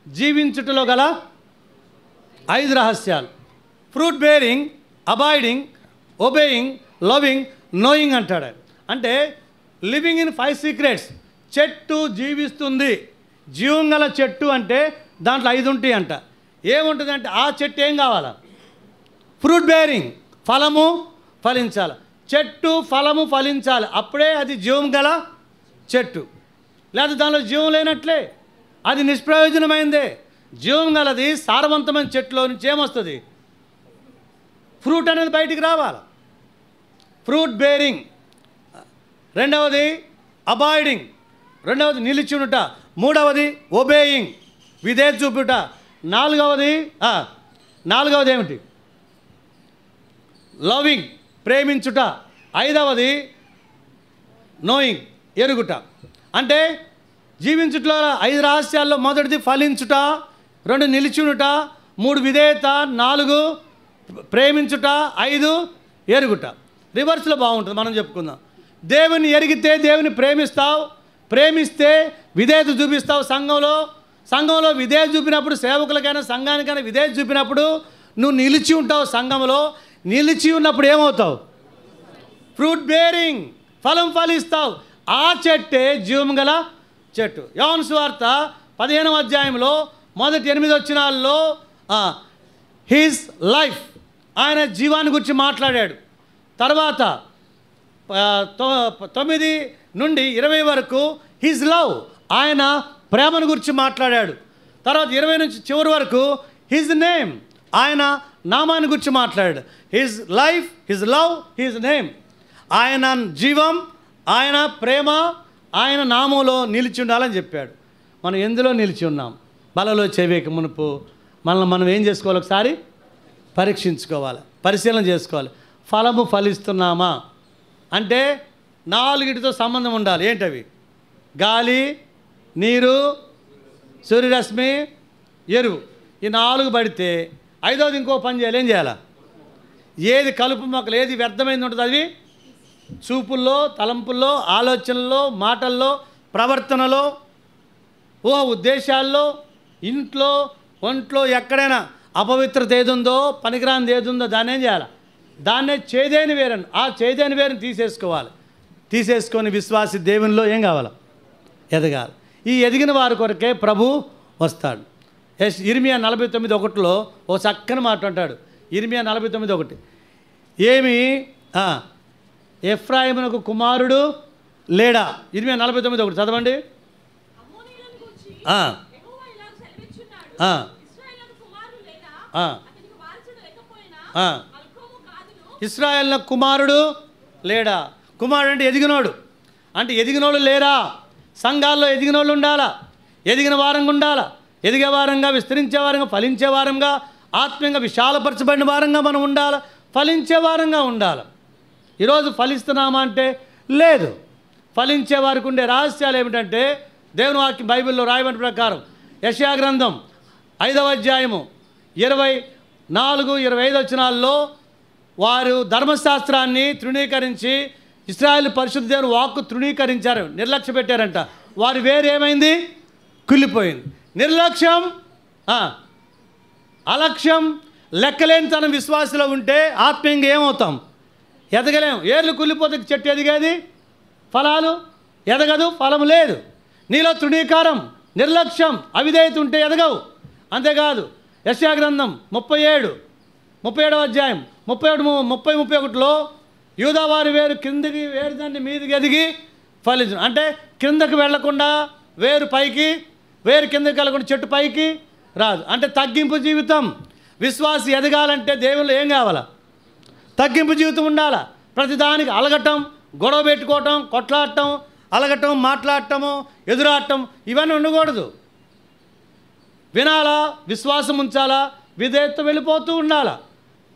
జీవించుటలో గల 5 రహస్యాలు. Fruit bearing, abiding, obeying, loving, knowing అంటాడు. అంటే లివింగ్ ఇన్ 5 సీక్రెట్స్. చెట్టు జీవిస్తుంది. జీవం గల చెట్టు అంటే దాంట్లో 5 ఉంటాయి అంట. ఏముంటుంది అంటే ఆ చెట్టు ఏం కావాలా? ఫ్రూట్ బేరింగ్, ఫలము ఫలించాలి. చెట్టు ఫలము ఫలించాలి, అప్పుడే అది జీవం గల చెట్టు. లేదా దానిలో జీవం లేనట్లే, అది నిష్ప్రయోజనమైందే. జీవం గలది సారవంతమైన చెట్టులో నుంచి ఏమొస్తుంది? ఫ్రూట్ అనేది బయటికి రావాలి. Fruit bearing. 2వది అబాయిడింగ్, 2వది నిలిచి ఉండుట, 3వది ఒబేయింగ్, విధేయత చూపుట, 4వది ఏమిటి? లవింగ్, ప్రేమించుట, 5వది నోయింగ్, ఎరుగుట. అంటే జీవించుటలో 5 రహస్యాల్లో మొదటిది ఫలించుట, 2 నిలిచునుట, 3 విధేయత, 4 ప్రేమించుట, 5 ఎరుగుట. రివర్స్లో బాగుంటుంది. మనం చెప్పుకుందాం. దేవుని ఎరిగితే దేవుని ప్రేమిస్తావు, ప్రేమిస్తే విధేయత చూపిస్తావు. సంఘంలో విధేయత చూపినప్పుడు, సేవకులకైనా సంఘానికైనా విధేయత చూపినప్పుడు నువ్వు నిలిచి ఉంటావు. సంఘంలో నిలిచి ఉన్నప్పుడు ఏమవుతావు? ఫ్రూట్ బేరింగ్, ఫలం ఫలిస్తావు. ఆ చెట్టే జీవం గల చెట్టు. యోహాను సువార్త 15వ అధ్యాయంలో మొదటి 8 వచనాల్లో హిస్ లైఫ్, ఆయన జీవాన్ని గురించి మాట్లాడాడు. తర్వాత 9 నుండి 20 వరకు హిజ్ లవ్, ఆయన ప్రేమను గురించి మాట్లాడాడు. తర్వాత 20 నుంచి చివరి వరకు హిజ్ నేమ్, ఆయన నామాన్ని గురించి మాట్లాడాడు. His life, his love, his name. ఆయన జీవం, ఆయన ప్రేమ, ఆయన నామంలో నిలిచి ఉండాలని చెప్పాడు. మనం ఎందులో నిలిచి ఉన్నాం? బలలో చేవేక మునుపు మనల్ని మనం ఏం చేసుకోవాలి? ఒకసారి పరీక్షించుకోవాలి, పరిశీలన చేసుకోవాలి. ఫలము ఫలిస్తున్నామా అంటే 4టితో సంబంధం ఉండాలి. ఏంటవి? గాలి, నీరు, సూర్యరశ్మి, ఎరువు. ఈ 4 పడితే 5వది ఇంకో పని చేయాలి. ఏం చేయాలా? ఏది కలుపు మొక్కలు, ఏది వ్యర్థమైంది ఉంటుంది అది చూపుల్లో, తలంపుల్లో, ఆలోచనల్లో, మాటల్లో, ప్రవర్తనలో, ఉద్దేశాల్లో, ఇంట్లో, ఒంట్లో ఎక్కడైనా అపవిత్రత ఏది ఉందో, పనికిరానిది ఏది ఉందో దాన్ని ఏం చేయాలి? దాన్నే చేదేని వేరని, ఆ చేదేని వేరుని తీసేసుకోవాలి. తీసేసుకొని విశ్వాసి దేవునిలో ఏం కావాలి? ఎదగాలి. ఈ ఎదిగిన వారి కొరకే ప్రభు వస్తాడు. ఇర్మియా 49:1 ఓ చక్కని మాట అంటాడు. ఇర్మియా 49:1 ఏమి ఎఫ్రాయిమునకు కుమారుడు లేడా? ఇర్మియా 49:1 చదవండి. ఇశ్రాయేలు కుమారుడు లేడా? కుమారుడు అంటే ఎదిగినోడు. అంటే ఎదిగినోళ్ళు లేరా? సంఘాల్లో ఎదిగినోళ్ళు ఉండాలా, ఎదిగిన వారంగా ఉండాలా, ఎదిగే వారంగా, విస్తరించే వారంగా, ఫలించే వారంగా, ఆత్మీయంగా విశాలపరచబడిన వారంగా మనం ఉండాలి, ఫలించే వారంగా ఉండాలి. ఈరోజు ఫలిస్తున్నామా అంటే లేదు. ఫలించే వారికి ఉండే రహస్యాలు ఏమిటంటే దేవుని వాక్యం బైబిల్లో రాయబడిన ప్రకారం యెషయా గ్రంథం 5వ అధ్యాయము 24-25 వచనాల్లో వారు ధర్మశాస్త్రాన్ని తృణీకరించి ఇశ్రాయేలు పరిశుద్ధ దేవుని వాక్కు తృణీకరించారు, నిర్లక్ష్య పెట్టారంట. వారి వేరేమైంది? కుళ్ళిపోయింది. నిర్లక్ష్యం, అలక్ష్యం, లెక్కలేనితనం విశ్వాసంలో ఉంటే ఆత్మీయంగా ఏమవుతాం? ఎదగలేం. ఏర్లు కుళ్ళిపోతే చెట్టు ఎదిగేది, ఫలాలు ఎదగదు, ఫలం లేదు. నీలో తృణీకారం, నిర్లక్ష్యం, అవిధేయత ఉంటే ఎదగవు. అంతేకాదు యెషయా గ్రంథం 37వ అధ్యాయం 30-31లో యూదావారి వేరు కిందికి, వేరు దాన్ని మీదికి ఎదిగి ఫలించు. అంటే కిందకి వెళ్లకుండా వేరు పైకి, వేరు కిందకి వెళ్ళకుండా చెట్టు పైకి రాదు. అంటే తగ్గింపు జీవితం. విశ్వాసి ఎదగాలంటే దేవుళ్ళు ఏం కావాలా? తగ్గింపు జీవితం ఉండాలా. ప్రతిదానికి అలగటం, గొడవ పెట్టుకోవటం, కొట్లాడటం, అలగటం, మాట్లాడటము, ఎదురాడటం ఇవన్నీ ఉండకూడదు. వినాలా, విశ్వాసం ఉంచాలా, విధేయత వెళ్ళిపోతూ ఉండాలా.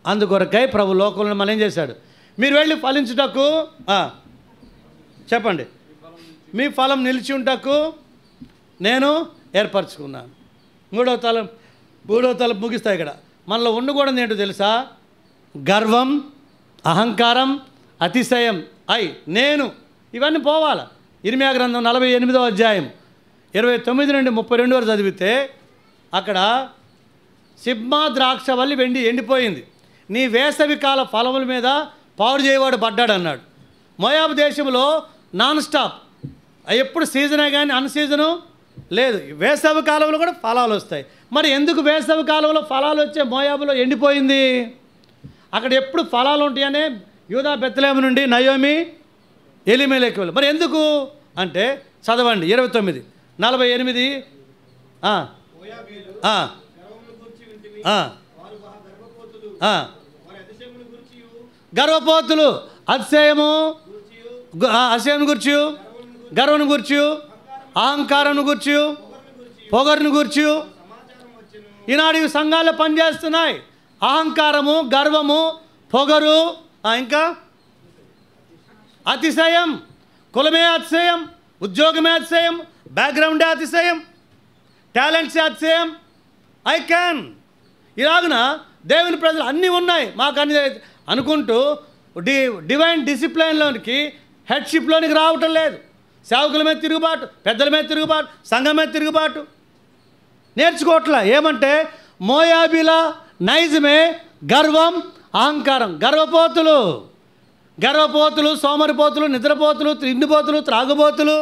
అందుకొరకై ప్రభు లోకంలో మనం ఏం చేశాడు? మీరు వెళ్ళి ఫలించుటకు, చెప్పండి, మీ ఫలం నిలిచి ఉంటకు నేను ఏర్పరచుకున్నాను. మూడవ తలం ముగిస్తాయి. ఇక్కడ మనలో ఉండకూడదు ఏంటో తెలుసా? గర్వం, అహంకారం, అతిశయం, నేను, ఇవన్నీ పోవాలి. ఇర్మియా గ్రంథం 48వ అధ్యాయం 29-32 వరకు చదివితే అక్కడ సిబ్మా ద్రాక్షవల్లి ఎండిపోయింది, నీ వేసవి కాల ఫలముల మీద పాడు చేయవాడు పడ్డాడు అన్నాడు. మోయాబు దేశంలో నాన్ స్టాప్, ఎప్పుడు సీజనే కానీ అన్ సీజను లేదు. వేసవి కాలంలో కూడా ఫలాలు వస్తాయి. మరి ఎందుకు వేసవి కాలంలో ఫలాలు వచ్చే మోయాబులో ఎండిపోయింది? అక్కడ ఎప్పుడు ఫలాలు ఉంటాయనే యూదా బెత్లెహేము నుండి నయోమి ఎలీమెలెకు వెళ్ళి. మరి ఎందుకు అంటే చదవండి 29:48. గర్వపోతులు, అతిశయము గుర్చి, గర్వను గుర్చి, అహంకారం గుర్చి, పొగరును గుర్చి ఈనాడు ఈ సంఘాలు పనిచేస్తున్నాయి. అహంకారము, గర్వము, పొగరు, ఇంకా అతిశయం. కులమే అతిశయం, ఉద్యోగమే అతిశయం, బ్యాక్గ్రౌండే అతిశయం, టాలెంట్సే అతిశయం. ఇలాగున దేవుని ప్రజలు అన్నీ ఉన్నాయి మాకు అన్ని అనుకుంటూ డివైన్ డిసిప్లైన్లోనికి, హెడ్షిప్లోనికి రావటం లేదు. సేవకుల మీద తిరుగుబాటు, పెద్దల మీద తిరుగుబాటు, సంఘం మీద తిరుగుబాటు, నేర్చుకోవట్లా. ఏమంటే మోయాబీల నైజమే గర్వం, అహంకారం. గర్వపోతులు, సోమరిపోతులు, నిద్రపోతులు, తిండిపోతులు, త్రాగుబోతులు,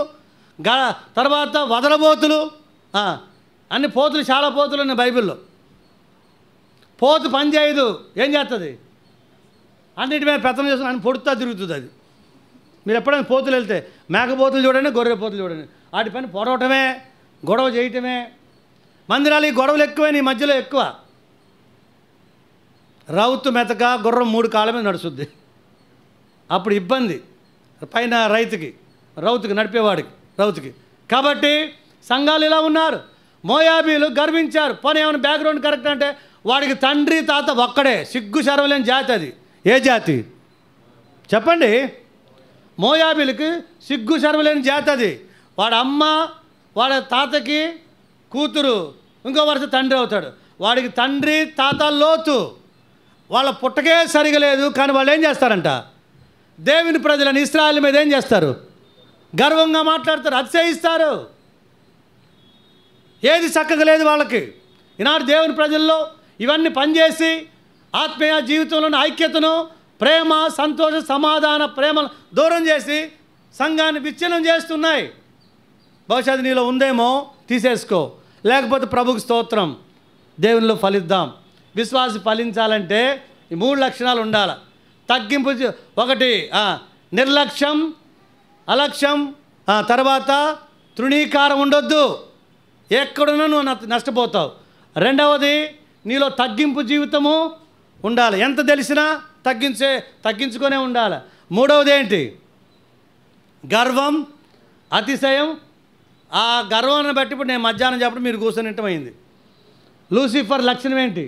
తర్వాత వదలబోతులు, అన్ని పోతులు, చాలా పోతులు ఉన్నాయి బైబిల్లో. పోతు పని చేయదు, ఏం చేస్తుంది? అన్నిటి మీద పెత్తనం చేస్తుంది, అని పొడుతా తిరుగుతుంది అది. మీరు ఎప్పుడైనా పోతులు వెళ్తే మేకపోతులు చూడండి, గొర్రె పోతులు చూడండి, వాటి పని పొడవటమే, గొడవ చేయటమే. మందిరాలు ఈ గొడవలు ఎక్కువే, నీ మధ్యలో ఎక్కువ. రౌతు మెతక గుర్రం 3 కాళ్ళ మీద నడుస్తుంది, అప్పుడు ఇబ్బంది పైన రౌతుకి నడిపేవాడికి, రౌతుకి. కాబట్టి సంఘాలు ఇలా ఉన్నారు. మోయాబీలు గర్వించారు. పోనీ ఏమైనా బ్యాక్గ్రౌండ్ కరెక్ట్ అంటే వాడికి తండ్రి తాత ఒక్కడే, సిగ్గు శరవలేని జాతి అది. ఏ జాతి చెప్పండి? మోయాబీలకి సిగ్గు శరవలేని జాతి అది. వాడి అమ్మ, వాడి తాతకి కూతురు, ఇంకో వరుస తండ్రి అవుతాడు. వాడికి తండ్రి తాత లోతు, వాళ్ళ పుట్టకే సరిగా లేదు. కానీ వాళ్ళు ఏం చేస్తారంట? దేవుని ప్రజలను, ఇశ్రాయేలు మీద ఏం చేస్తారు? గర్వంగా మాట్లాడతారు, అతిశయిస్తారు. ఏది చక్కగా లేదు వాళ్ళకి, ఈనాడు దేవుని ప్రజల్లో ఇవన్నీ పనిచేసి ఆత్మీయ జీవితంలోని ఐక్యతను, ప్రేమ, సంతోష, సమాధాన, ప్రేమను దూరం చేసి సంఘాన్ని విచ్ఛిన్నం చేస్తున్నాయి. బహుశా అది నీలో ఉందేమో, తీసేసుకో. లేకపోతే ప్రభుకు స్తోత్రం, దేవునిలో ఫలిద్దాం. విశ్వాసి ఫలించాలంటే ఈ 3 లక్షణాలు ఉండాలి. తగ్గింపు, ఒకటి నిర్లక్ష్యం, అలక్ష్యం, తర్వాత తృణీకారం ఉండొద్దు. ఎక్కడున్నా నువ్వు నష్టపోతావు. రెండవది నీలో తగ్గింపు జీవితము ఉండాలి. ఎంత తెలిసినా తగ్గించుకొనే ఉండాలి. మూడవది ఏంటి? గర్వం, అతిశయం. ఆ గర్వాన్ని బట్టి ఇప్పుడు నేను మధ్యాహ్నం చెప్పడం మీరు కూర్చొని ఇంటమైంది. లూసిఫర్ లక్షణం ఏంటి?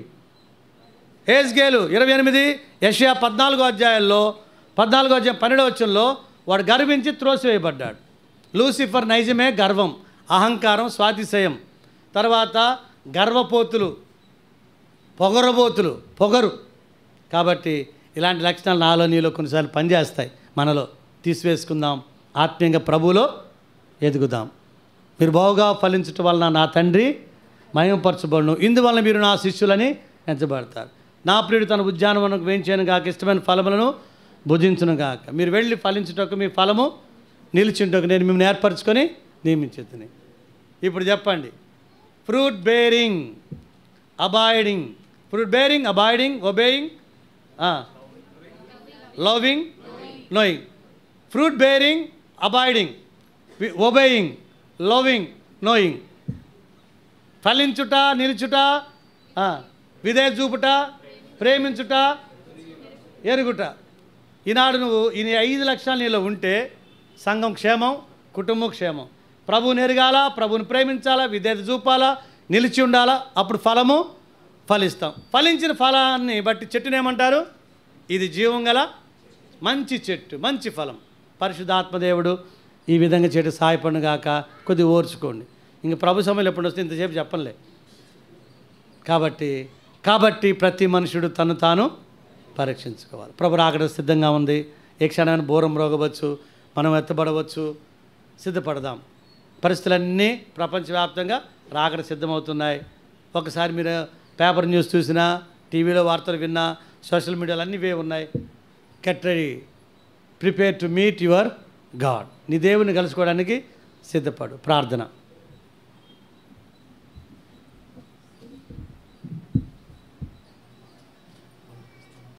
హేజ్కేలు 28, యెషయా 14 అధ్యాయాల్లో 12వ వచనంలో వాడు గర్వించి త్రోసివేయబడ్డాడు. లూసిఫర్ నైజమే గర్వం, అహంకారం, స్వాతిశయం. తర్వాత గర్వపోతులు, పొగరు. కాబట్టి ఇలాంటి లక్షణాలు నాలో నీలో కొన్నిసార్లు పనిచేస్తాయి. మనలో తీసివేసుకుందాం. ఆత్మీయంగా ప్రభువులో ఎదుగుదాం. మీరు బాగుగా ఫలించటం వలన నా తండ్రి మహిమపరచబడును. ఇందువల్ల మీరు నా శిష్యులని ఎంచబడతారు. నా ప్రియుడు తన ఉద్యానవనకు వేయించాను గాక, ఇష్టమైన ఫలములను భుజించును గాక. మీరు వెళ్ళి ఫలించుటకు, మీ ఫలము నిలిచింటకు నేను మిమ్మల్ని ఏర్పరచుకొని నియమించుతుంది. ఇప్పుడు చెప్పండి. Fruit bearing, abiding. Fruit bearing, abiding, obeying, loving, knowing. Fruit bearing, abiding, obeying, loving, knowing. ఫలించుట, నిలుచుట, విధేయత చూపుట, ప్రేమించుట, ఎరుగుట. ఈనాడు నువ్వు ఈ 5 లక్షణాలు నీలో ఉంటే సంఘం క్షేమం, కుటుంబం క్షేమం. ప్రభువుని ఎరగాల, ప్రభువుని ప్రేమించాలా, విధేయత చూపాలా, నిలిచి ఉండాలా. అప్పుడు ఫలము ఫలిస్తాం. ఫలించిన ఫలాన్ని బట్టి చెట్టునేమంటారు? ఇది జీవం గల మంచి చెట్టు, మంచి ఫలం. పరిశుద్ధాత్మదేవుడు ఈ విధంగా చెట్టు సహాయపడిన గాక. కొద్దిగా ఓర్చుకోండి. ఇంక ప్రభు సమయంలో ఎప్పుడు వస్తే ఇంతసేపు చెప్పలే. కాబట్టి ప్రతి మనుషుడు తను తాను పరీక్షించుకోవాలి. ప్రభు రాకడ సిద్ధంగా ఉంది. ఏ క్షణాన్ని బోరం రోగవచ్చు, మనం ఎత్తబడవచ్చు. సిద్ధపడదాం. పరిస్థితులన్నీ ప్రపంచవ్యాప్తంగా రాకడ సిద్ధమవుతున్నాయి. ఒకసారి మీరు పేపర్ న్యూస్ చూసినా, టీవీలో వార్తలు విన్నా, సోషల్ మీడియాలో అన్నీ ఇవే ఉన్నాయి. Get ready, prepare to meet your God. నీ దేవుని కలుసుకోవడానికి సిద్ధపడు. ప్రార్థన.